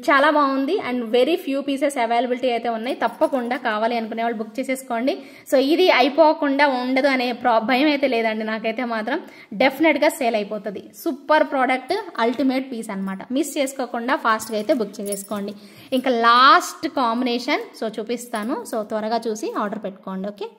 చాలా బాగుంది and very few pieces availability అయితే ఉన్నాయి. తప్పకుండా కావాలి అనుకునే వాళ్ళు బుక్ చేసేసుకోండి. సో ఇది అయిపోకుండా ఉండదు అనే భయం అయితే లేదండి నాకైతే మాత్రం. డెఫినెట్గా సేల్ అయిపోతుంది. సూపర్ ప్రోడక్ట్, అల్టిమేట్ పీస్ అనమాట. మిస్ చేసుకోకుండా ఫాస్ట్గా అయితే బుక్ చేసేసుకోండి. ఇంకా లాస్ట్ కాంబినేషన్ సో చూపిస్తాను. సో త్వరగా చూసి ఆర్డర్ పెట్టుకోండి.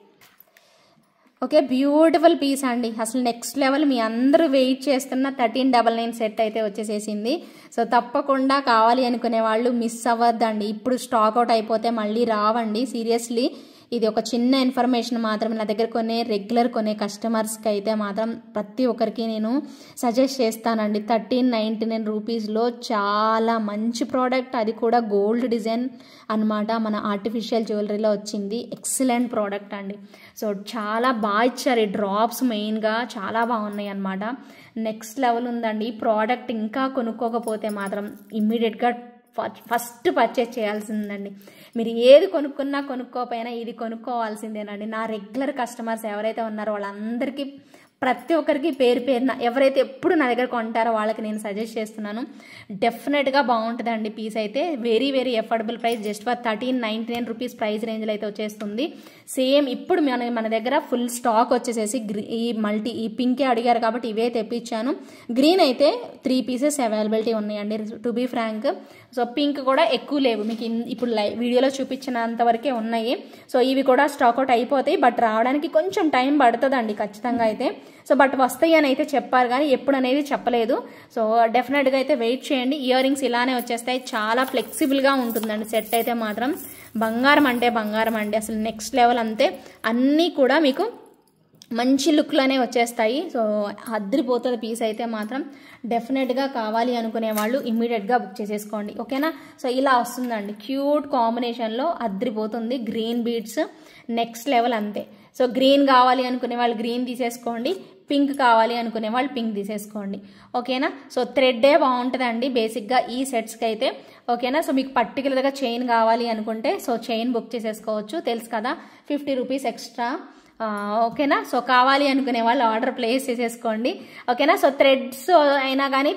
ఓకే, బ్యూటిఫుల్ పీస్ అండి, అసలు నెక్స్ట్ లెవెల్. మీ అందరూ వెయిట్ చేస్తున్న 1399 సెట్ అయితే వచ్చేసేసింది. సో తప్పకుండా కావాలి అనుకునే వాళ్ళు మిస్ అవ్వద్దండి. ఇప్పుడు స్టాక్ అవుట్ అయిపోతే మళ్ళీ రావండి. సీరియస్లీ ఇది ఒక చిన్న ఇన్ఫర్మేషన్ మాత్రమే. నా దగ్గర రెగ్యులర్ కొనే కస్టమర్స్కి అయితే మాత్రం ప్రతి ఒక్కరికి నేను సజెస్ట్ చేస్తానండి. 1399 రూపీస్లో చాలా మంచి ప్రోడక్ట్, అది కూడా గోల్డ్ డిజైన్ అనమాట. మన ఆర్టిఫిషియల్ జ్యువెలరీలో వచ్చింది. ఎక్సలెంట్ ప్రోడక్ట్ అండి. సో చాలా బాగా ఇచ్చారు. ఈ డ్రాప్స్ మెయిన్గా చాలా బాగున్నాయి అనమాట. నెక్స్ట్ లెవెల్ ఉందండి. ఈ ప్రోడక్ట్ ఇంకా కొనుక్కోకపోతే మాత్రం ఇమ్మీడియట్గా ఫస్ట్ పర్చేస్ చేయాల్సిందండి. మీరు ఏది కొనుక్కోకపోయినా ఇది కొనుక్కోవాల్సిందేనండి. నా రెగ్యులర్ కస్టమర్స్ ఎవరైతే ఉన్నారో వాళ్ళందరికీ ప్రతి ఒక్కరికి పేరున ఎవరైతే ఎప్పుడు నా దగ్గర కొంటారో వాళ్ళకి నేను సజెస్ట్ చేస్తున్నాను. డెఫినెట్గా బాగుంటుందండి పీస్ అయితే. Very affordable price, just for 1399 rupees price రేంజ్లో అయితే వచ్చేస్తుంది. సేమ్ ఇప్పుడు మన దగ్గర ఫుల్ స్టాక్ వచ్చేసేసి ఈ పింకే అడిగారు కాబట్టి ఇవే తెప్పించాను. గ్రీన్ అయితే 3 పీసెస్ అవైలబిలిటీ ఉన్నాయండి to be frank. So pink కూడా ఎక్కువ లేవు, మీకు ఇప్పుడు వీడియోలో చూపించినంత వరకే ఉన్నాయి. సో ఇవి కూడా స్టాక్ అవుట్ అయిపోతాయి, బట్ రావడానికి కొంచెం టైం పడుతుందండి ఖచ్చితంగా అయితే. సో బట్ వస్తాయి అని అయితే చెప్పారు కానీ ఎప్పుడు అనేది చెప్పలేదు. సో డెఫినెట్గా అయితే వెయిట్ చేయండి. ఇయర్ రింగ్స్ ఇలానే వచ్చేస్తాయి. చాలా ఫ్లెక్సిబుల్గా ఉంటుందండి సెట్ అయితే మాత్రం. బంగారం అంటే బంగారం అండి, అసలు నెక్స్ట్ లెవెల్ అంతే. అన్నీ కూడా మీకు మంచి లుక్లోనే వచ్చేస్తాయి. సో అద్రిపోతుంది పీస్ అయితే మాత్రం. డెఫినెట్గా కావాలి అనుకునే వాళ్ళు ఇమ్మీడియట్గా బుక్ చేసేసుకోండి. ఓకేనా. సో ఇలా వస్తుందండి, క్యూట్ కాంబినేషన్లో అద్రిపోతుంది. గ్రీన్ బీడ్స్ నెక్స్ట్ లెవెల్ అంతే. సో గ్రీన్ కావాలి అనుకునే వాళ్ళు గ్రీన్ తీసేసుకోండి, పింక్ కావాలి అనుకునే వాళ్ళు పింక్ తీసేసుకోండి. ఓకేనా. సో థ్రెడ్డే బాగుంటుందండి బేసిక్గా ఈ సెట్స్కి అయితే. ఓకేనా. సో మీకు పర్టికులర్గా చైన్ కావాలి అనుకుంటే సో చైన్ బుక్ చేసేసుకోవచ్చు, తెలుసు కదా, 50 రూపీస్ ఎక్స్ట్రా ఓకేనా. సో కావాలి అనుకునే వాళ్ళు ఆర్డర్ ప్లేస్ చేసేసుకోండి, ఓకేనా. సో థ్రెడ్స్ అయినా కానీ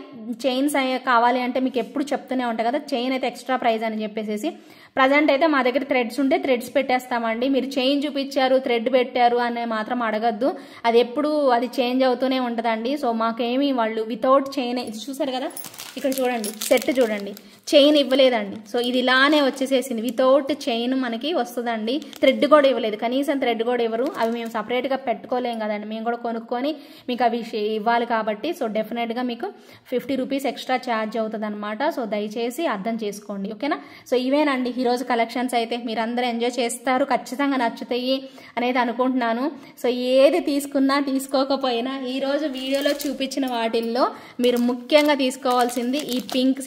చైన్స్ కావాలి అంటే మీకు ఎప్పుడు చెప్తూనే ఉంటాయి కదా, చైన్ అయితే ఎక్స్ట్రా ప్రైస్ అని చెప్పేసి. ప్రజెంట్ అయితే మా దగ్గర థ్రెడ్స్ ఉంటే థ్రెడ్స్ పెట్టేస్తామండి. మీరు చైన్ చూపించారు థ్రెడ్ పెట్టారు అనే మాత్రం అడగద్దు, అది ఎప్పుడు అది చేంజ్ అవుతూనే ఉంటుందండి. సో మాకేమి వాళ్ళు వితౌట్ చైన్, ఇది చూసారు కదా ఇక్కడ చూడండి, సెట్ చూడండి, చైన్ ఇవ్వలేదండి. సో ఇది ఇలానే వచ్చేసేసింది, వితౌట్ చైన్ మనకి వస్తుందండి. థ్రెడ్ కూడా ఇవ్వలేదు, కనీసం థ్రెడ్ కూడా ఇవ్వరు. అవి మేము సపరేట్గా పెట్టుకోలేం కదండి, మేము కూడా కొనుక్కొని మీకు అవి ఇవ్వాలి కాబట్టి. సో డెఫినెట్గా మీకు 50 రూపీస్ ఎక్స్ట్రా ఛార్జ్ అవుతుంది అనమాట. సో దయచేసి అర్థం చేసుకోండి, ఓకేనా. సో ఇవేనండి ఈరోజు కలెక్షన్స్. అయితే మీరు అందరూ ఎంజాయ్ చేస్తారు, ఖచ్చితంగా నచ్చుతాయి అనేది అనుకుంటున్నాను. సో ఏది తీసుకున్నా తీసుకోకపోయినా ఈరోజు వీడియోలో చూపించిన వాటిల్లో మీరు ముఖ్యంగా తీసుకోవాల్సింది ఈ పింక్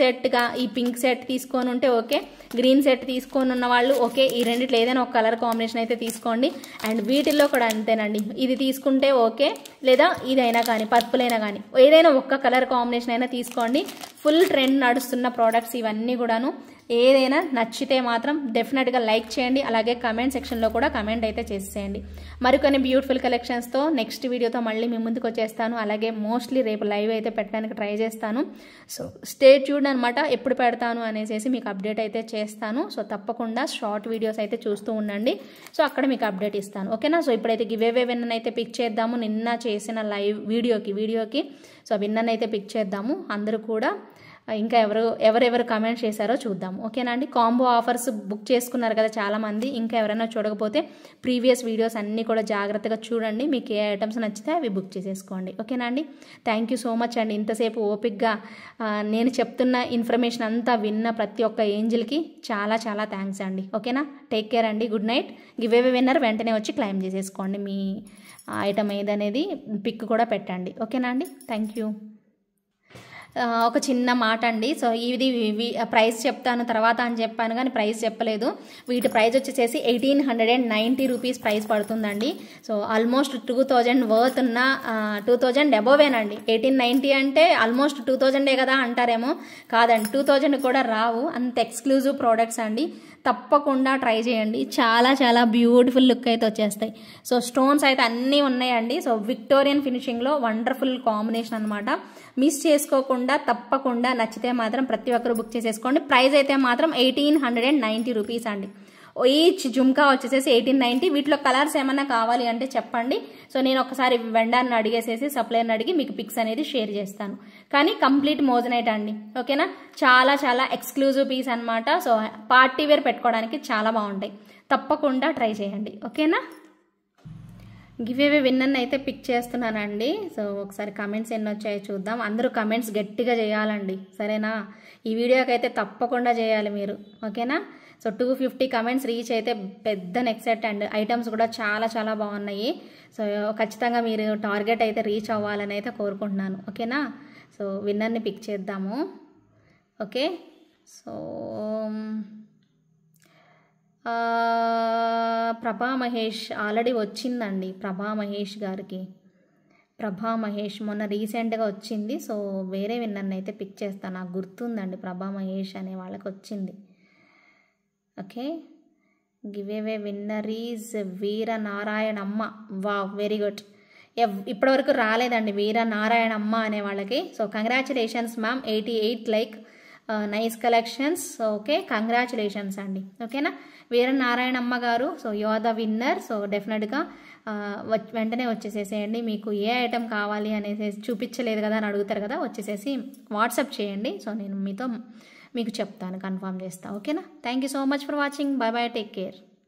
సెట్ తీసుకొని ఉంటే ఓకే, గ్రీన్ సెట్ తీసుకొని ఉన్న వాళ్ళు ఓకే, ఈ రెండిట్లో ఏదైనా ఒక కలర్ కాంబినేషన్ అయితే తీసుకోండి. అండ్ వీటిల్లో కూడా అంతేనండి, ఇది తీసుకుంటే ఓకే, లేదా ఇదైనా కానీ పర్పుల్ అయినా కానీ ఏదైనా ఒక్క కలర్ కాంబినేషన్ అయినా తీసుకోండి. ఫుల్ ట్రెండ్ నడుస్తున్న ప్రోడక్ట్స్ ఇవన్నీ కూడాను. ఏదైనా నచ్చితే మాత్రం డెఫినెట్గా లైక్ చేయండి, అలాగే కమెంట్ సెక్షన్లో కూడా కమెంట్ అయితే చేసేయండి. మరికొన్ని బ్యూటిఫుల్ కలెక్షన్స్తో నెక్స్ట్ వీడియోతో మళ్ళీ మీ ముందుకు వచ్చేస్తాను. అలాగే మోస్ట్లీ రేపు లైవ్ అయితే పెట్టడానికి ట్రై చేస్తాను. సో స్టే ట్యూన్డ్ అనమాట, ఎప్పుడు పెడతాను అనేసి మీకు అప్డేట్ అయితే చేస్తాను. సో తప్పకుండా షార్ట్ వీడియోస్ అయితే చూస్తూ ఉండండి, సో అక్కడ మీకు అప్డేట్ ఇస్తాను, ఓకేనా. సో ఇప్పుడైతే గివ్ అవే విన్నర్ అయితే పిక్ చేద్దాము. నిన్న చేసిన లైవ్ వీడియోకి సో విన్నర్ అయితే పిక్ చేద్దాము. అందరూ కూడా ఇంకా ఎవరెవరు కమెంట్ చేశారో చూద్దాం, ఓకేనా అండి. కాంబో ఆఫర్స్ బుక్ చేసుకున్నారు కదా చాలామంది, ఇంకా ఎవరైనా చూడకపోతే ప్రీవియస్ వీడియోస్ అన్నీ కూడా జాగ్రత్తగా చూడండి, మీకు ఏ ఐటమ్స్ నచ్చితే అవి బుక్ చేసేసుకోండి, ఓకేనా అండి. థ్యాంక్ యూ సో మచ్ అండి, ఇంతసేపు ఓపిక్గా నేను చెప్తున్న ఇన్ఫర్మేషన్ అంతా విన్న ప్రతి ఒక్క ఏంజిల్కి చాలా చాలా థ్యాంక్స్ అండి, ఓకేనా. టేక్ కేర్ అండి, good night. Give away winner వెంటనే వచ్చి క్లైమ్ చేసేసుకోండి, మీ ఐటమ్ ఏదనేది పిక్ కూడా పెట్టండి, ఓకేనా అండి. Thank you. ఒక చిన్న మాట అండి, సో ఇది ప్రైస్ చెప్తాను తర్వాత అని చెప్పాను కానీ ప్రైస్ చెప్పలేదు. వీటి ప్రైస్ వచ్చేసేసి 1890 రూపీస్ ప్రైస్ పడుతుందండి. సో ఆల్మోస్ట్ 2000 వర్త్ ఉన్న 2000 అబోవేనండి. 1890 అంటే ఆల్మోస్ట్ 2000 కదా అంటారేమో, కాదండి 2000 కూడా రావు, అంత ఎక్స్క్లూజివ్ ప్రోడక్ట్స్ అండి. తప్పకుండా ట్రై చేయండి, చాలా చాలా బ్యూటిఫుల్ లుక్ అయితే వచ్చేస్తాయి. సో స్టోన్స్ అయితే అన్నీ ఉన్నాయండి. సో విక్టోరియన్ ఫినిషింగ్లో వండర్ఫుల్ కాంబినేషన్ అనమాట. మిస్ చేసుకోకుండా తప్పకుండా నచ్చితే మాత్రం ప్రతి ఒక్కరు బుక్ చేసేసుకోండి. ప్రైస్ అయితే మాత్రం 1890 రూపీస్ అండి. ఈచ్ జుమ్కా వచ్చేసేసి 1890. వీటిలో కలర్స్ ఏమన్నా కావాలి అంటే చెప్పండి, సో నేను ఒకసారి వెండర్ని అడిగేసేసి సప్లైర్ని అడిగి మీకు పిక్స్ అనేది షేర్ చేస్తాను. కానీ కంప్లీట్ మోజనైట్ అండి, ఓకేనా. చాలా చాలా ఎక్స్క్లూజివ్ పీస్ అనమాట. సో పార్టీ వేర్ పెట్టుకోవడానికి చాలా బాగుంటాయి, తప్పకుండా ట్రై చేయండి, ఓకేనా. గివ్ అవే విన్నర్ని అయితే పిక్ చేస్తున్నానండి. సో ఒకసారి కమెంట్స్ ఎన్ని వచ్చాయో చూద్దాం. అందరూ కమెంట్స్ గట్టిగా చేయాలండి, సరేనా. ఈ వీడియోకి అయితే తప్పకుండా చేయాలి మీరు, ఓకేనా. సో 250 కమెంట్స్ రీచ్ అయితే పెద్ద నెక్ సెట్ అండ్ ఐటమ్స్ కూడా చాలా చాలా బాగున్నాయి. సో ఖచ్చితంగా మీరు టార్గెట్ అయితే రీచ్ అవ్వాలని అయితే కోరుకుంటున్నాను, ఓకేనా. సో విన్నర్ని పిక్ చేద్దాము, ఓకే. సో ప్రభా మహేష్ ఆల్రెడీ వచ్చిందండి, ప్రభా మహేష్ గారికి. ప్రభా మహేష్ మొన్న రీసెంట్గా వచ్చింది. సో వేరే విన్నర్ని అయితే పిక్ చేస్తాను, నాకు గుర్తుందండి ప్రభా మహేష్ అనే వాళ్ళకి వచ్చింది, okay. Giveaway winner is Veeranarayanamma. Wow, very good. ఇప్పటివరకు రాలేదండి వీరనారాయణమ్మ అనే వాళ్ళకి. So congratulations ma'am, 88 like, nice collections, okay. Congratulations అండి, ఓకేనా. Veeranarayanamma garu, so you are the winner. So డెఫినెట్గా వెంటనే వచ్చేసేసేయండి. మీకు ఏ ఐటెం కావాలి అనేసి చూపించలేదు కదా అని అడుగుతారు కదా, వచ్చేసేసి వాట్సాప్ చేయండి. సో నేను మీకు చెప్తాను, కన్ఫర్మ్ చేస్తాను, ఓకేనా. Thank you so much for watching. By by, take care.